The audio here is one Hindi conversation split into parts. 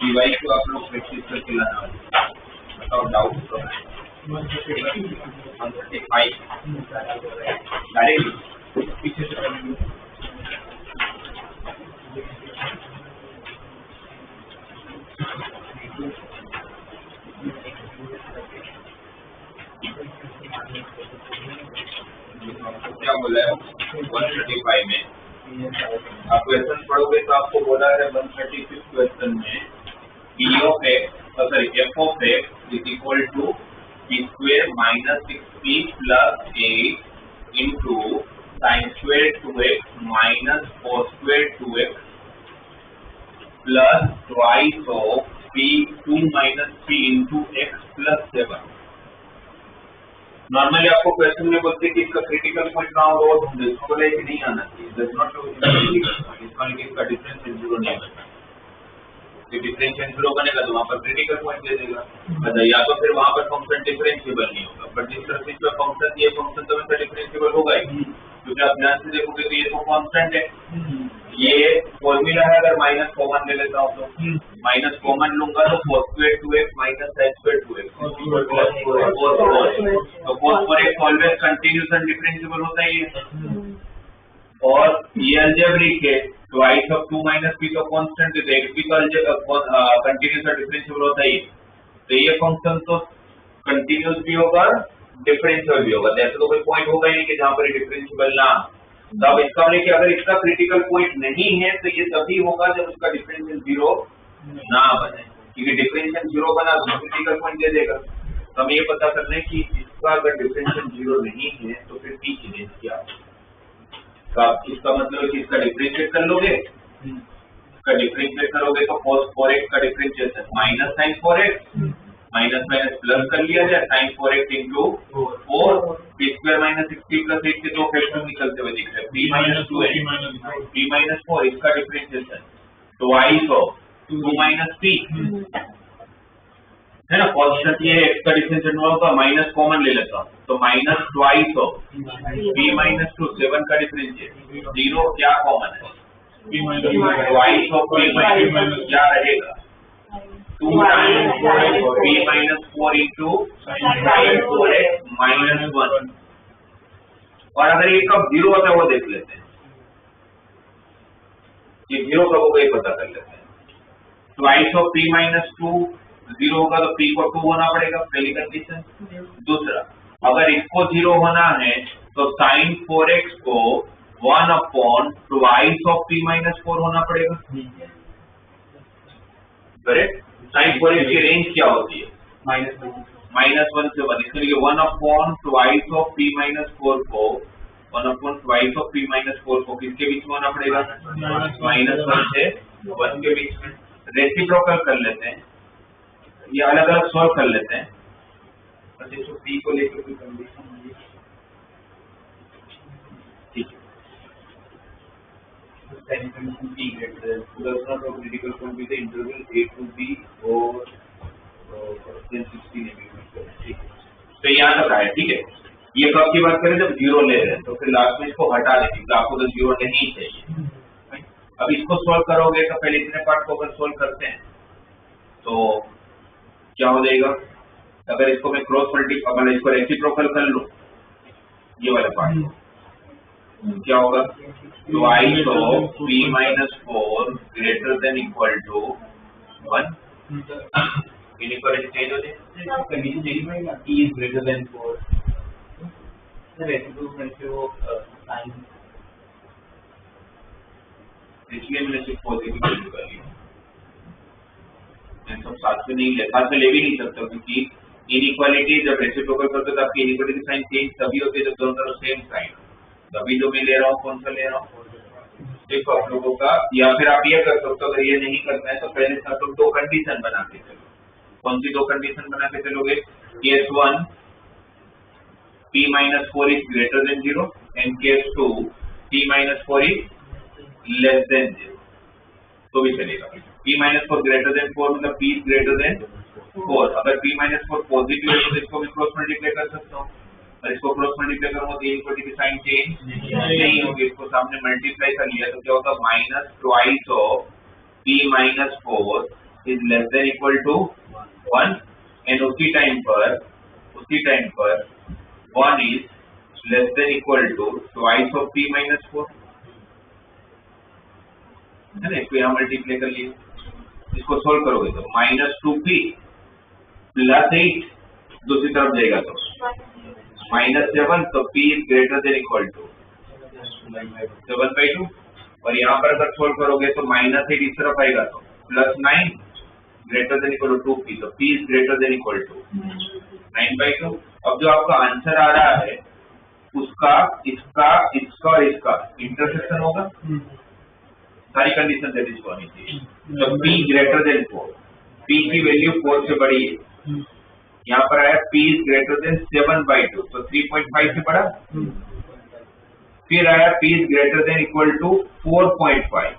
डीवाई को आप लोग प्रैक्टिस करके लाना, बताओ डाउट तो है 135 डायरेक्ट पीछे से क्या बोला है 135 में आप क्वेश्चन पढ़ोगे तो आपको बोला है 136 क्वेश्चन में p of x f of x is equal to p square minus 6p plus 8 into sin square 2x minus cos square 2x plus twice of p2 minus 3 into x plus 7। Normally आपको क्वेश्चन में बोलते हैं कि इसका क्रिटिकल पॉइंट कहाँ होगा, वो इसको बोले कि नहीं आना चाहिए, डज नॉट इसका डिफरेंस जीरो नहीं बनेगा। डिफरेंशियल जीरो बनेगा तो वहाँ पर क्रिटिकल पॉइंट दे देगा, या तो फिर वहाँ पर फंक्शन डिफरेंशिएबल नहीं होगा। बट जिस तरह से इसका फंक्शन ये फंक्शन तो हमेशा डिफरेंशिएबल होगा ही, क्योंकि आप ध्यान से देखोगे तो ये तो कांस्टेंट है। ये फॉर्मूला है, अगर माइनस कॉमन ले लेता हूँ तो माइनस कॉमन लूंगा तो cos square 2x minus sin square 2x तो cos 4x always continuous and differentiable होता ही है। और ये अलजेब्रिक है, twice of 2 minus p तो कांस्टेंट है, x भी तो कंटिन्यूस और डिफरेंशिएबल होता ही है। तो ये फंक्शन तो कंटिन्यूस भी होगा डिफरेंशिएबल भी होगा, ऐसा तो कोई पॉइंट होगा ही नहीं कि जहाँ पर डिफरेंशिएबल ना। तब इसका मतलब कि अगर इसका क्रिटिकल पॉइंट नहीं है तो ये तभी होगा जब उसका डिफरेंशियल जीरो ना बने, क्योंकि डिफरेंशियल जीरो बना तो क्रिटिकल पॉइंट दे देगा। तो हम ये पता कर रहे हैं कि इसका अगर डिफरेंशियल जीरो नहीं है तो फिर p की रेंज क्या है। तो आप इसका मतलब कि इसका डिफरेंशिएट कर लोगे, इसका डिफरेंशिएट करोगे तो cos 4x का differentiation minus sin 4x minus minus plus कर लिया जाए sin 4x into 4 p square minus 6p plus 8 के दो फैक्टर निकलते हुए दिख रहे हैं, p माइनस 2 है p माइनस 4 इसका differentiation twice of 2 minus p है ना। कांस्टेंट ये x का डिफरेंशिएशन होगा, माइनस कॉमन ले लेता हूँ तो minus twice of p minus 2 7 का डिफरेंशिएट 0 क्या कॉमन है twice of p माइनस क्या रहेगा 2 times p minus 4 into sin 4x minus 1। और अगर ये कब जीरो होता है वो देख लेते हैं, ये जीरो कब होगा ये पता कर लेते हैं। twice of p minus 2 zero होगा तो p को 2 होना पड़ेगा, पहली कंडीशन। दूसरा, अगर इसको जीरो होना है तो sin 4x को 1 upon twice of p minus 4 होना पड़ेगा, करेक्ट। sin 4x की रेंज क्या होती है माइनस 1 से 1, इसलिए 1 upon twice of p minus 4 को 1 upon twice of p minus 4 को किसके बीच में होना पड़ेगा माइनस 1 से 1 के बीच में। रेसिप्रोकल कर लेते हैं, ये अलग अलग सॉल्व कर लेते हैं। तो p को लेकर कोई कंडीशन होगी, ठीक है। p greater than does not have critical point with the interval a to b or 16 ठीक है। तो यहाँ तक आया, ठीक है। ये कब की बात करें जब जीरो ले रहे हैं, तो फिर लास्ट में इसको हटा देंगे, तो आपको तो जीरो नहीं चाहिए। अब इसको सोल्व करोगे तो पहले इतने पार्ट को अगर सोल्व करते हैं तो क्या हो जाएगा, अगर इसको मैं क्रॉस मल्टीप्लाई इसको रेसिप्रोकल कर लूं ये वाला पार्ट क्या होगा, twice of p minus 4 greater than equal to 1। Inequality change हो जाए, कंडीशन चेंज होगा, p is greater than 4 reciprocal से वो साइन, इसलिए मैंने सिर्फ पॉजिटिव वैल्यू कर लिया। मैं सब साथ में नहीं ले, साथ में ले भी नहीं सकता, क्योंकि इनइक्वालिटी जब रेसिप्रोकल करते हो तो आपकी इनइक्वालिटी साइन चेंज तभी होती है जब दोनों तरफ सेम साइन। अभी जो मैं ले रहा हूँ कौन सा ले रहा हूँ देखो आप लोगों का, या फिर आप ये कर सकते हो, अगर ये नहीं करना है तो पहले से आप लोग दो कंडीशन बना के चलो। कौन सी दो कंडीशन बना के चलोगे, case 1 p minus 4 is greater than 0 and case 2 p P-4 is less than 0 तो भी चलेगा। P-4 greater than 4 मतलब P is greater than 4। अगर P-4 पॉजिटिव है तो इसको भी क्रॉस मल्टीप्लाई कर सकता हूँ, और इसको क्रॉस मल्टीप्लाई करूंगा तो इक्वलिटी की साइन चेंज नहीं होगी। इसको सामने मल्टीप्लाई कर लिया तो क्या होगा, minus twice of P-4 is less than equal to 1 and उसी टाइम पर 1 is less than equal to twice of P-4 है ना। इसको यहाँ मल्टीप्लाई कर लिया, इसको सोल्व करोगे तो -2P प्लस 8 दूसरी तरफ जाएगा तो -7 तो P is greater than equal to 7/2 और यहाँ पर अगर सोल्व करोगे तो -8 इस तरफ आएगा तो +9 greater than equal to 2P तो P is greater than equal to 9/2। अब जो आपका आंसर आ रहा है उसका इसका और इसका इंटरसेक्शन होगा, सारी कंडीशन सेटिस्फाई होनी चाहिए। तो P ग्रेटर देन 4, P की वैल्यू 4 से बड़ी है, यहाँ पर आया P इज ग्रेटर देन 7/2 तो 3.5 से बड़ा, फिर आया P is greater than equal to 4.5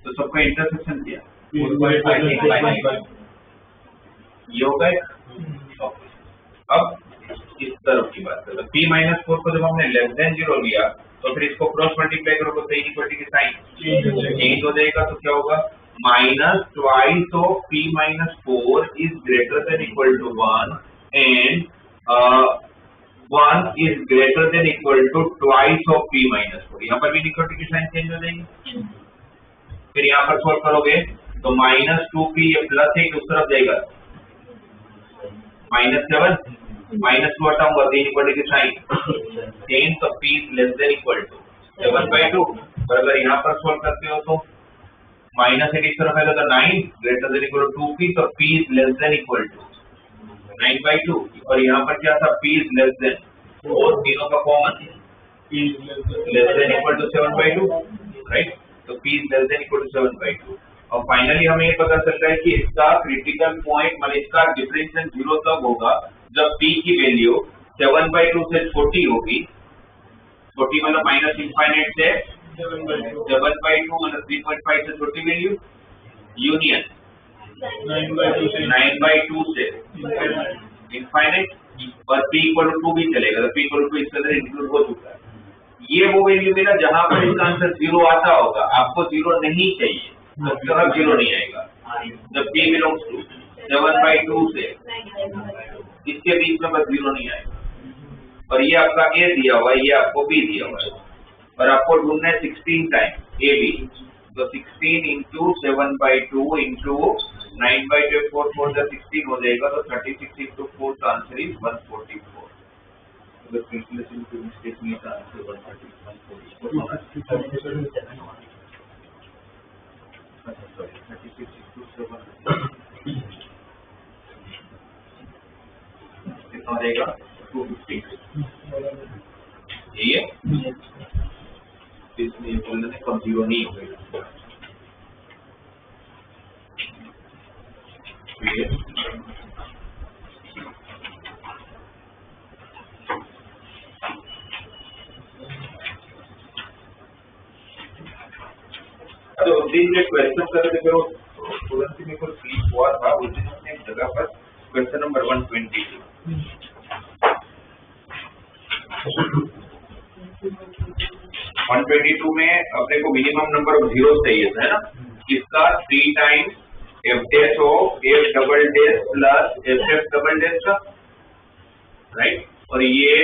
तो सबका इंटरसेक्शन किया 4.5 ये हो गए। अब इस तरफ की बात करें, P-4 को जब हमने लेस देन 0 लिया तो फिर इसको क्रॉस मल्टीप्लाई करोगे तो इक्वलिटी की साइन चेंज हो जाएगा तो क्या होगा, minus twice of P-4 is greater than equal to 1 and 1 is greater than equal to twice of P-4। यहाँ पर भी इक्वलिटी की साइन चेंज हो जाएगी। फिर यहाँ पर सोल्व करोगे तो -2P ये +8 उस तरफ जाएगा, -7 -2 हटाऊंगा तो इक्वलिटी की साइन चेंज तो P is less than equal to 7/2 और अगर यहाँ पर सोल्व करते हो तो -8 इस तरफ आएगा तो 9 greater than equal to 2P तो P is less than equal to 9/2 और यहाँ पर क्या था, P इज लेस देन और तीनों का common less than equal to 7/2 right. तो P is less than equal to 7/2 और फाइनली हमें ये पता चल रहा है कि इसका क्रिटिकल पॉइंट मतलब इसका डिफरेंशियल 0 तब होगा जब P की वैल्यू 7/2 से छोटी होगी, छोटी मतलब माइनस इनफाइनाइट से 7/2 मतलब 3.5 से छोटी वैल्यू, यूनियन 9/2 से इनफाइनाइट और P इक्वल टू 2 भी चलेगा तो P इक्वल टू इसके अंदर इंक्लूड हो चुका है। ये वो वैल्यू मिला जहां पर इसका आंसर 0 आता होगा, आपको 0 नहीं चाहिए तो कब 0 नहीं आएगा, जब P बिलोंग्स टू 7/2 से इसके बीच में बस 0 नहीं आएगा। और ये आपका A दिया हुआ है, ये आपको B दिया हुआ है और आपको ढूंढना है 16 टाइम AB तो 16 इंटू 7/2 इंटू 9/2 4 जा 16 हो जाएगा तो 36 इंटू 4 का आंसर इज 144। अगर कैलकुलेशन की मिस्टेक नहीं था आंसर 144 36 इंटू 7 कितना हो जाएगा 250 ये इसमें बोलने से कम 0 नहीं हो गया। तो उस दिन जो क्वेश्चन कर रहे थे फिर वो तुरंत ही मेरे को क्लिक हुआ था, उस दिन हमने एक जगह पर क्वेश्चन नंबर 122 122 में अपने को मिनिमम नंबर ऑफ जीरो चाहिए था है ना, इसका 3 times f dash of f double dash plus f double dash का राइट, और ये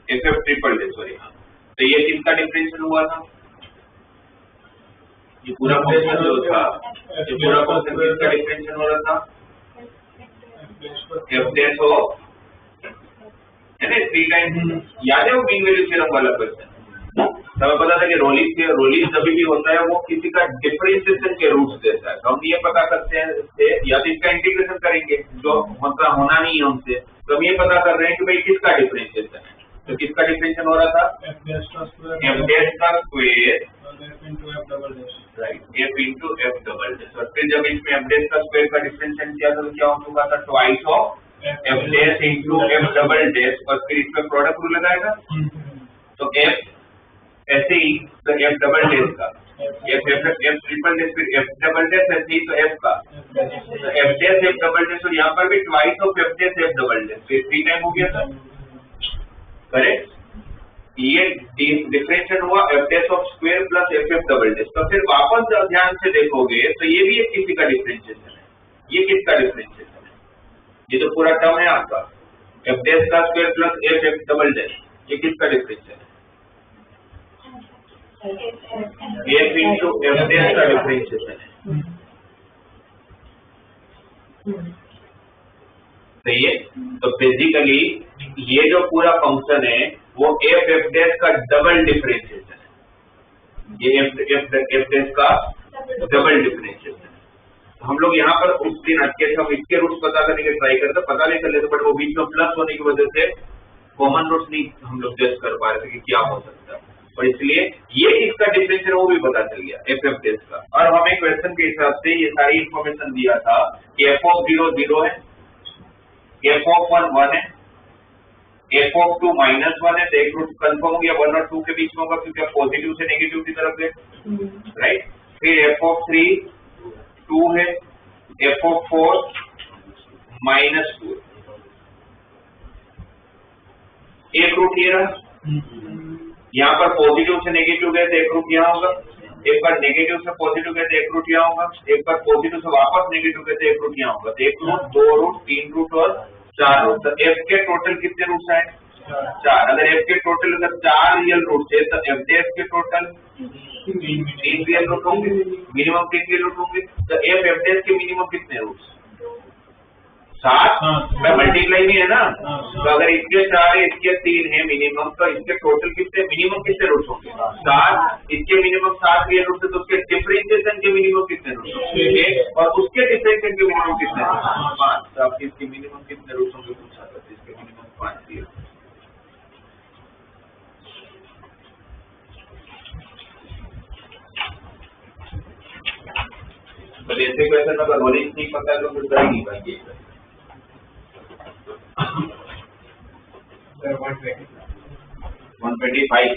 f ट्रिपल डैश सॉरी। तो ये किसका डिफरेंशियल हुआ था, ये पूरा फंक्शन जो था, ये पूरा फंक्शन किसका डिफरेंशियल हो रहा था, f डैश ऑफ है ना 3 टाइम्स। याद है वो मीन वैल्यू थ्योरम वाला क्वेश्चन, हमें पता था कि रोलिंस जब भी होता है वो किसी का डिफरेंशिएशन के रूट्स देता है, तो हम ये पता करते हैं या तो इसका इंटीग्रेशन करेंगे जो होना नहीं है हमसे, तो हम ये पता कर रहे हैं कि भाई किसका डिफरेंशिएशन है। तो किसका डिफरेंशिएशन हो रहा था, f डैश का square right f into f double dash, और फिर जब इसमें f डैश का स्क्वायर का डिफरेंशिएशन किया तो क्या हो चुका था twice of f dash into f double dash, और फिर इसमें प्रोडक्ट रूल लगाएगा तो एफ ऐसे ही तो एफ डबल डेश का एफ ट्रिपल डैश फिर एफ डबल डैश ऐसे ही तो एफ का तो F dash F double dash और यहाँ पर भी twice of F dash F double dash तो 3 टाइम हो गया था करेक्ट। ये डिफरेंशिएट हुआ F dash of square plus F F double dash. तो फिर वापस ध्यान से देखोगे तो ये भी एक किसी का डिफरेंशिएशन है। ये किसका डिफरेंशिएशन है? ये तो पूरा टर्म है आपका एफ डैश का square plus F F double dash. ये किसका डिफरेंशिएशन है? एफ इंटू एफ डैश का डिफरेंशिएशन है। सही है। तो बेसिकली ये जो पूरा फंक्शन है वो एफ एफ डैश का डबल डिफरेंशिएशन है। ये एफ डैश का डबल डिफरेंशिएशन है। हम लोग यहाँ पर उस दिन अटके थे, हम इसके रूट्स पता करने के ट्राई करते पता नहीं कर लेते, बट वो बीच में प्लस होने की वजह से कॉमन रूट्स नहीं हम लोग जज कर पा रहे थे कि क्या हो सकता है, और इसलिए ये इसका डिफरेंशियल वो भी पता चल गया एफ एफ डैश का। और हमें क्वेश्चन के हिसाब से ये सारी इंफॉर्मेशन दिया था कि एफ ऑफ 0 0 है, एफ ऑफ 1 1 है, एफ ऑफ 2 -1 है। तो एक रूट कंफर्म हो गया 1 और 2 के बीच में होगा क्योंकि आप पॉजिटिव से नेगेटिव की तरफ गए, राइट। फिर एफ ऑफ 3 2 है, एफ ऑफ 4 -2, एक रूट ये रहा। यहाँ पर पॉजिटिव से नेगेटिव गए तो एक रूट यहाँ होगा, एक बार नेगेटिव से पॉजिटिव गए तो एक रूट यहाँ होगा, एक बार पॉजिटिव से वापस नेगेटिव गए तो एक रूट यहाँ होगा। तो एक रूट, 2 रूट, 3 रूट और 4 रूट। तो एफ के टोटल कितने रूट्स आए? 4। अगर एफ के टोटल अगर 4 रियल रूट्स है तो एफ डैश के टोटल 3 रियल रूट होंगे, मिनिमम 3 रियल रूट होंगे। तो एफ डैश के मिनिमम कितने रूट्स? 7 में मल्टीप्लाई भी है ना। तो अगर इसके 4 है, इसके 3 है मिनिमम, तो इसके टोटल कितने मिनिमम कितने रूट्स होंगे? 7। इसके मिनिमम 7 रियल रूट्स है तो उसके डिफरेंशिएशन के मिनिमम कितने रूट्स होंगे? और उसके डिफरेंशिएशन के मिनिमम कितने रूट्स होंगे? 5। तो आपके इसके मिनिमम कितने रूट्स होंगे पूछा था, इसके मिनिमम 5 दिए। तो ऐसे क्वेश्चन अगर ओरिजिन नहीं पता है तो फिर कर नहीं पाएंगे। 125।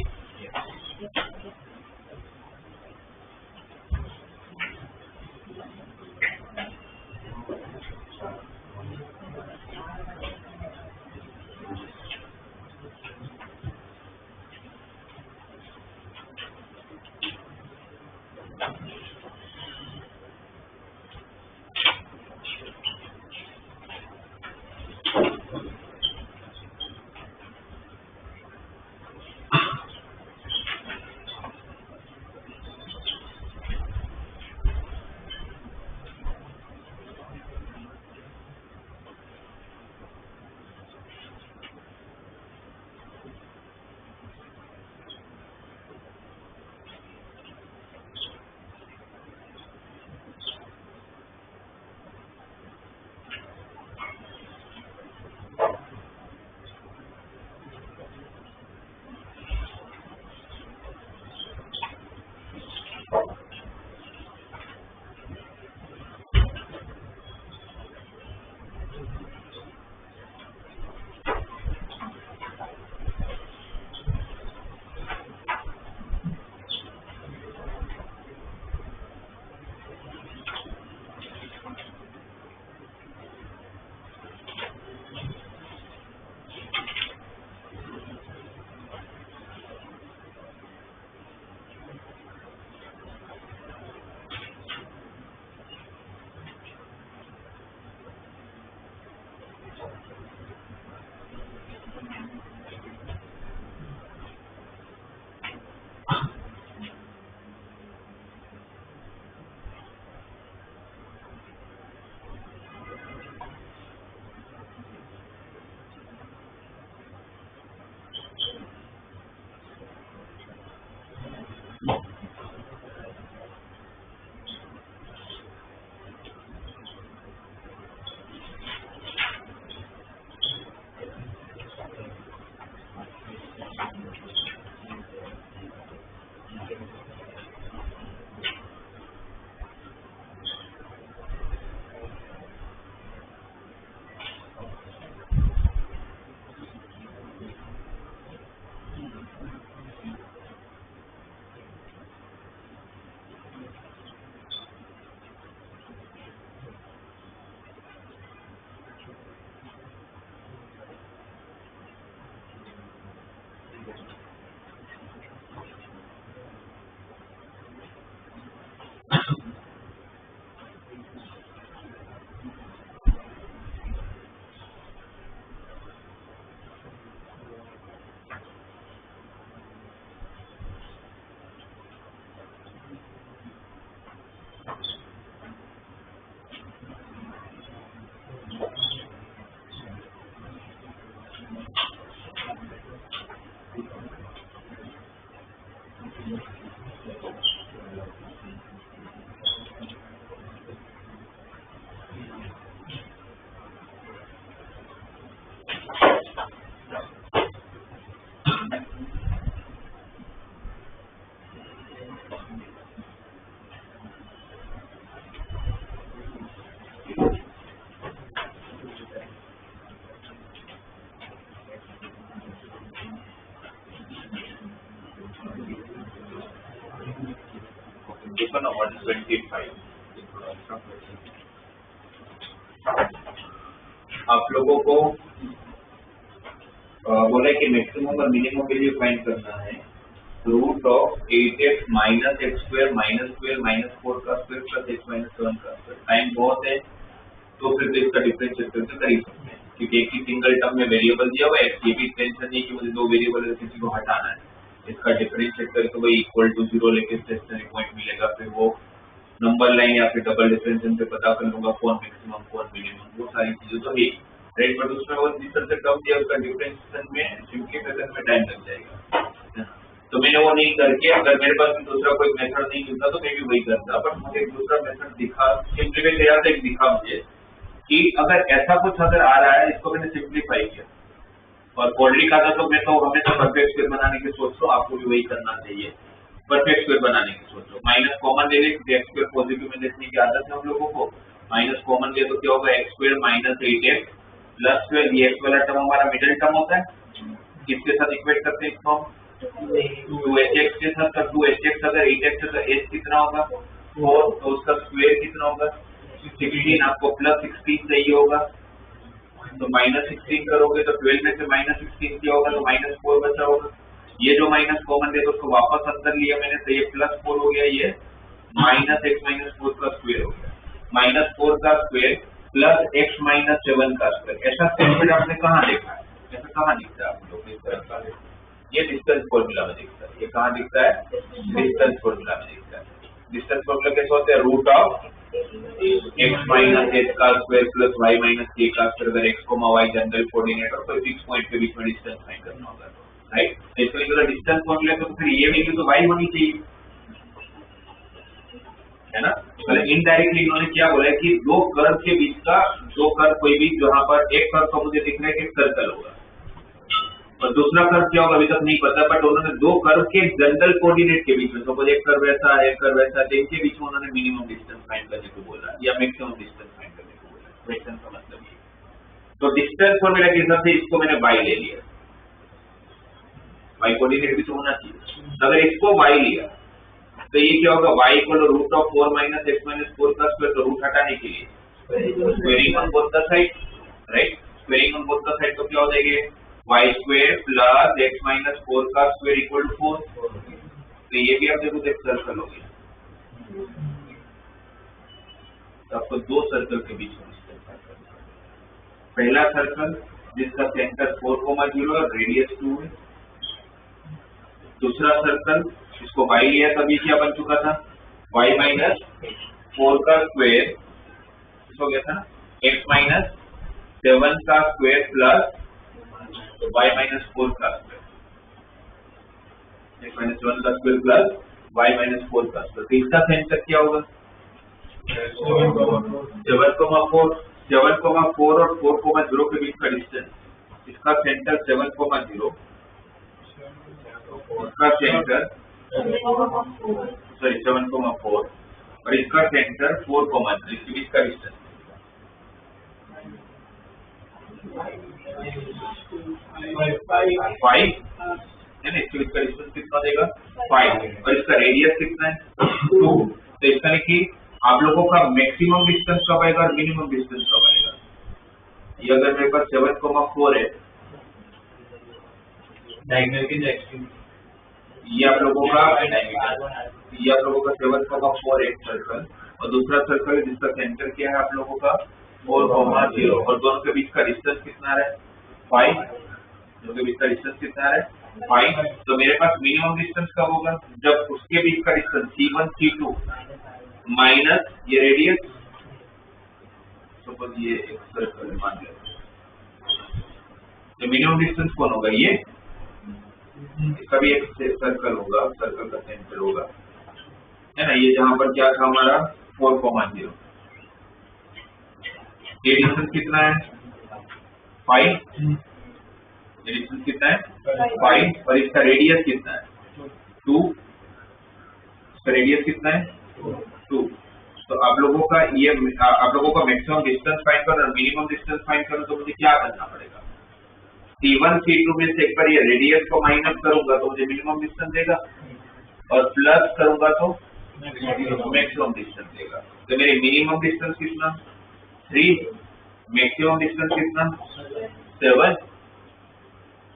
देखो ना 125। आप लोगों को बोला कि मैक्सिमम और मिनिमम वैल्यू फाइंड करना है root of 8x minus x square minus 12 minus 4 का स्क्वायर प्लस x माइनस 7 का स्क्वायर। टाइम बहुत है तो फिर तो इसका डिफरेंशिएट करके कर ही सकते हैं, क्योंकि एक ही सिंगल टर्म में वेरिएबल दिया हुआ है। ये भी टेंशन नहीं कि मुझे दो वेरिएबल है किसी को हटाना है, इसका डिफरेंशिएट करके वही इक्वल टू 0 लेके स्टेशनरी पॉइंट मिलेगा। फिर वो नंबर लाइन या फिर डबल डिफरेंशिएशन से पता कर लूंगा कौन मैक्सिमम कौन मिनिमम, वो सारी चीजें तो है राइट। बट उसमें वो जिस तरह से टर्म दिया उसका डिफरेंशिएशन में सिंपलीफिकेशन में टाइम लग जाएगा। तो मैंने वो नहीं करके, अगर मेरे पास दूसरा कोई मेथड नहीं मिलता तो मैं भी वही करता, बट मुझे एक दूसरा मेथड दिखा, सिंपलीफाई किया था, एक दिखा मुझे कि अगर ऐसा कुछ अगर आ रहा है, इसको मैंने सिंपलीफाई किया और कोडली का था, तो मैं तो हमेशा परफेक्ट स्क्वायर बनाने की सोच रहा हूँ, आपको भी वही करना चाहिए, परफेक्ट स्क्वायर बनाने की सोच रहा हूँ। माइनस कॉमन ले लें, एक्स स्क्वायर पॉजिटिव में देखने की आदत है हम लोगों को। माइनस कॉमन ले तो क्या होगा, x square minus 8x plus 12, ये एक्स वाला टर्म हमारा मिडिल टर्म होता है, किसके साथ इक्वेट करते हैं इसको, 2hx के साथ। 2hx अगर 8x है तो h कितना होगा 4, तो उसका स्क्वायर कितना होगा 16, आपको प्लस 16 चाहिए होगा, तो माइनस 16 करोगे तो 12 में से माइनस 16 किया होगा तो माइनस 4 बचा होगा। ये जो माइनस कॉमन है तो उसको वापस अंदर लिया मैंने, तो ये प्लस 4 हो गया, ये माइनस x माइनस 4 का स्क्वायर हो गया, माइनस 4 का स्क्वायर प्लस x माइनस 7 का स्क्वायर। ऐसा स्टेटमेंट आपने कहाँ देखा है, ऐसा कहाँ दिखता है आप लोग इस तरह का? ये डिस्टेंस फॉर्मूला में दिखता है। ये कहाँ दिखता है, डिस्टेंस फॉर्मूला में दिखता है। डिस्टेंस फॉर्मूला कैसे होता है, root of x minus h का square plus y minus k का स्क्वायर। अगर x y जनरल कोऑर्डिनेट और कोई फिक्स पॉइंट के बीच में डिस्टेंस फाइंड करना होगा, राइट। तो इसके लिए डिस्टेंस फॉर्मूला तो फिर ये वैल्यू तो y होनी चाहिए, है ना। मतलब इनडायरेक्टली इन्होंने क्या बोला है कि दो कर्व के बीच का, दो कर्व कोई भी, जहां पर एक कर्व को मुझे दिख रहा है कि सर्कल होगा और दूसरा कर्व क्या होगा अभी तक नहीं पता, बट उन्होंने दो कर्व के जनरल कोऑर्डिनेट के बीच में, सपोज एक कर्व ऐसा है, एक कर्व ऐसा है, इनके बीच में उन्होंने मिनिमम डिस्टेंस फाइंड करने को बोला या मैक्सिमम डिस्टेंस फाइंड करने को बोला। क्वेश्चन का मतलब ये, तो डिस्टेंस फॉर्मूला के हिसाब से इसको मैंने y ले लिया, y कोऑर्डिनेट भी तो होना चाहिए। अगर इसको y लिया तो ये क्या होगा, y equal root of 4 minus x minus 4 का स्क्वायर। तो रूट हटाने के लिए squaring on both the side, right. Squaring on both the side तो क्या हो जाएगा, y square plus x minus 4 का स्क्वायर इक्वल टू 4। तो ये भी आप देखो एक सर्कल हो गया। तो आपको दो सर्कल के बीच में डिस्टेंस फाइंड करना है। पहला सर्कल जिसका सेंटर 4,0 और रेडियस 2 है। दूसरा सर्कल इसको y लिया, तभी क्या बन चुका था, y माइनस 4 का स्क्वायर हो गया था ना, x माइनस 7 का स्क्वायर प्लस y माइनस 4 का स्क्वायर, x माइनस 7 का स्क्वायर प्लस y माइनस 4 का स्क्वायर। तो इसका सेंटर क्या होगा, 7,4 और 4,0 के बीच का डिस्टेंस, इसका सेंटर 7,0, इसका सेंटर सॉरी 7,4 और इसका सेंटर 4,0, इसके बीच का डिस्टेंस 5 है ना। इसके बीच का डिस्टेंस कितना देगा 5 और इसका रेडियस कितना है 2। तो इसका कि आप लोगों का मैक्सिमम डिस्टेंस कब आएगा और मिनिमम डिस्टेंस कब आएगा। ये अगर मेरे पास 7,4 है, डायगोनल के नेक्स्ट ये आप लोगों का 7,4 एक सर्कल और दूसरा सर्कल है जिसका सेंटर क्या है आप लोगों का 4,0 और दोनों के बीच का डिस्टेंस कितना है 5। दोनों के बीच का डिस्टेंस कितना है 5। तो मेरे पास मिनिमम डिस्टेंस कब होगा, जब उसके बीच का डिस्टेंस C1 C2 माइनस ये रेडियस, सपोज ये एक सर्कल मान लिया, तो मिनिमम डिस्टेंस कौन होगा, ये इसका भी एक सर्कल होगा, सर्कल का सेंटर होगा, है ना। ये जहां पर क्या था हमारा 4,0, ये डिस्टेंस कितना है 5, ये डिस्टेंस कितना है 5 और इसका रेडियस कितना है 2, इसका रेडियस कितना है 2। तो आप लोगों का ये आप लोगों का मैक्सिमम डिस्टेंस फाइंड करना और मिनिमम डिस्टेंस फाइंड करना, तो मुझे क्या करना पड़ेगा, C1 C2 में से एक बार ये रेडियस को माइनस करूंगा तो मुझे मिनिमम डिस्टेंस देगा और प्लस करूंगा तो मैक्सिमम डिस्टेंस देगा। तो मेरे मिनिमम डिस्टेंस कितना 3, मैक्सिमम डिस्टेंस कितना 7।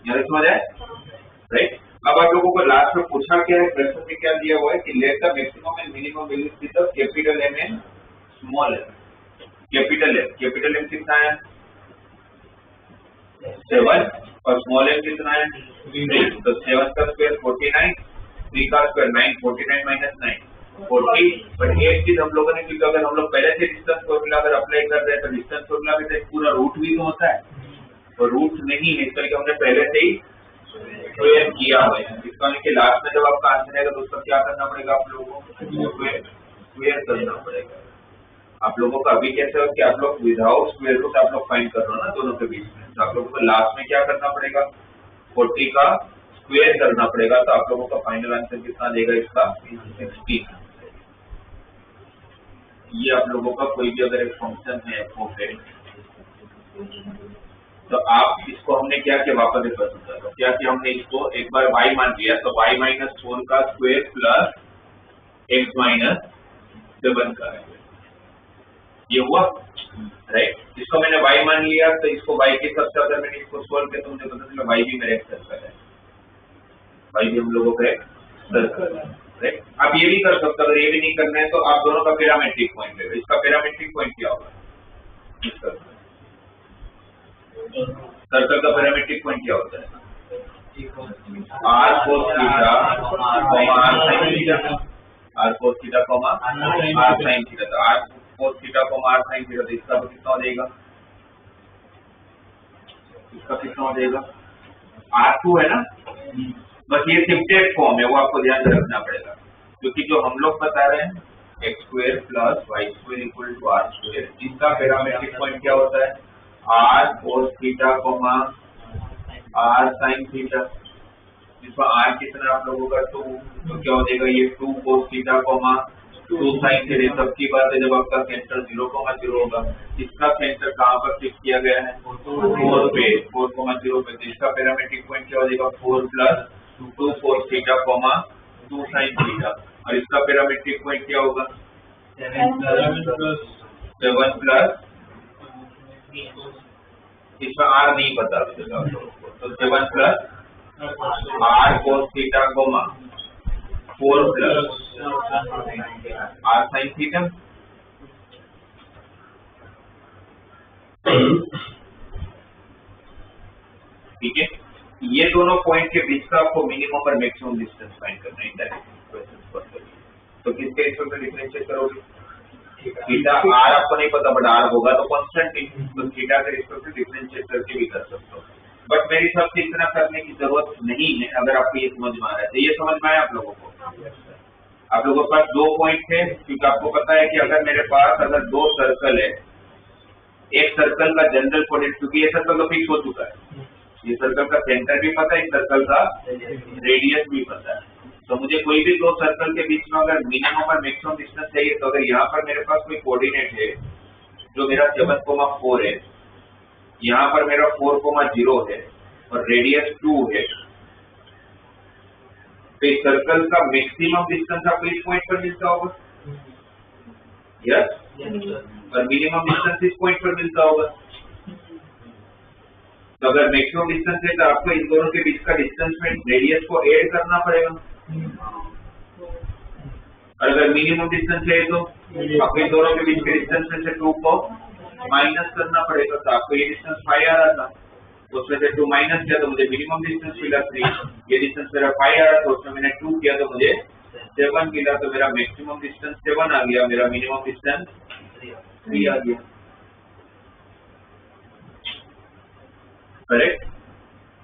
यहाँ समझ आए राइट। अब आप लोगों को लास्ट में पूछा क्या है, क्वेश्चन में क्या दिया हुआ है कि let the maximum and minimum values of capital M and small m. Capital M कितना है 7 और स्मॉल एम कितना है 3। तो 7 का स्क्वायर 49, 3 का स्क्वायर 9, 49 माइनस 9 40। बट एक चीज हम लोगों ने, क्योंकि अगर हम लोग पहले से डिस्टेंस फॉर्मूला अगर अप्लाई कर रहे हैं तो डिस्टेंस फॉर्मूला में पूरा रूट भी तो होता है, तो रूट नहीं है, इस करके हमने पहले से ही स्क्वायर किया हुआ है। इसका मतलब लास्ट में जब आपका आंसर आएगा तो उसका क्या करना पड़ेगा आप लोगों को, स्क्वायर करना पड़ेगा। आप लोगों का अभी कैसे हो कि आप लोग विदाउट स्क्वायर रूट आप लोग फाइंड कर रहे हो ना दोनों के बीच में, तो आप लोगों को लास्ट में क्या करना पड़ेगा 40 का स्क्वायर करना पड़ेगा। तो आप लोगों का फाइनल आंसर कितना देगा इसका 16। ये आप लोगों का कोई भी अगर एक फंक्शन है तो आप इसको हमने क्या किया वापस कर सकते हैं, क्या कि हमने इसको एक बार y मान लिया तो y माइनस 4 का स्क्वायर प्लस x माइनस 7 का है, ये हुआ राइट। इसको मैंने y मान लिया तो इसको y के साथ अगर मैंने इसको सोल्व किया तो मुझे पता चला y भी मेरा एक सर्कल है, y भी हम लोगों का एक सर्कल है राइट। आप ये भी कर सकते हो, अगर ये भी नहीं करना है तो आप दोनों का पैरामीट्रिक पॉइंट ले लो। इसका पैरामीट्रिक पॉइंट क्या होगा, सर्कल का पैरामीट्रिक पॉइंट क्या होता है r cos theta r sin theta, r cos theta r sin theta. तो r cos theta r sin theta, तो इसका कितना हो जाएगा, इसका कितना हो जाएगा r2 है ना। बस ये शिफ्टेड फॉर्म है, वो आपको ध्यान में रखना पड़ेगा, क्योंकि जो हम लोग बता रहे हैं x square plus y square equal to r square, इसका पैरामीट्रिक पॉइंट क्या होता है r cos theta r sin theta. इसका r कितना आप लोगों का 2, तो क्या हो जाएगा ये 2 cos थीटा 2 sin थीटा। सबकी बात है जब आपका सेंटर 0,0 होगा, इसका सेंटर कहाँ पर फिक्स किया गया है 4 पे, 4,0 पे। तो इसका पैरामीट्रिक पॉइंट क्या हो जाएगा 4 plus 2 cos theta 2 sin theta. और इसका पैरामीट्रिक पॉइंट क्या होगा 7 प्लस, इसमें r नहीं पता आप लोगों को, तो 7 plus r cos theta 4 plus r sin theta. ठीक है, ये दोनों पॉइंट के बीच का आपको मिनिमम और मैक्सिमम डिस्टेंस फाइंड करना है इंडायरेक्ट क्वेश्चन पर। तो किसके रिस्पेक्ट में डिफरेंशिएट करोगे, थीटा r आपको नहीं पता बट r होगा तो कांस्टेंट ही, तो थीटा के रिस्पेक्ट में डिफरेंशिएट करके भी कर सकते हो। बट मेरे हिसाब से इतना करने की जरूरत नहीं है अगर आपको ये समझ में आ रहा है। तो ये समझ में आया आप लोगों को, आप लोगों के पास 2 पॉइंट थे, क्योंकि आपको पता है कि अगर मेरे पास अगर 2 सर्कल है, एक सर्कल का जनरल कोऑर्डिनेट, क्योंकि ये सर्कल तो फिक्स हो चुका है, ये सर्कल का सेंटर भी पता है, इस सर्कल का रेडियस भी पता है। तो मुझे कोई भी 2 सर्कल के बीच में अगर मिनिमम और मैक्सिमम डिस्टेंस चाहिए, तो अगर यहाँ पर मेरे पास कोई कोऑर्डिनेट है जो मेरा 7,4 है, यहाँ पर मेरा 4,0 है और रेडियस 2 है, तो इस सर्कल का मैक्सिमम डिस्टेंस आपको इस पॉइंट पर मिलता होगा, यस, और मिनिमम डिस्टेंस इस पॉइंट पर मिलता होगा। तो अगर मैक्सिमम डिस्टेंस है तो आपको इन दोनों के बीच का डिस्टेंस में रेडियस को ऐड करना पड़ेगा, और अगर मिनिमम डिस्टेंस है तो आपको इन दोनों के बीच के डिस्टेंस में से 2 को माइनस करना पड़ेगा। तो आपको ये डिस्टेंस 5 आ रहा था, उसमें से 2 माइनस किया तो मुझे मिनिमम डिस्टेंस मिला 3। ये डिस्टेंस मेरा 5 आ रहा था, उसमें मैंने 2 किया तो मुझे 7 मिला। तो मेरा मैक्सिमम डिस्टेंस 7 आ गया, मेरा मिनिमम डिस्टेंस 3 आ गया, करेक्ट।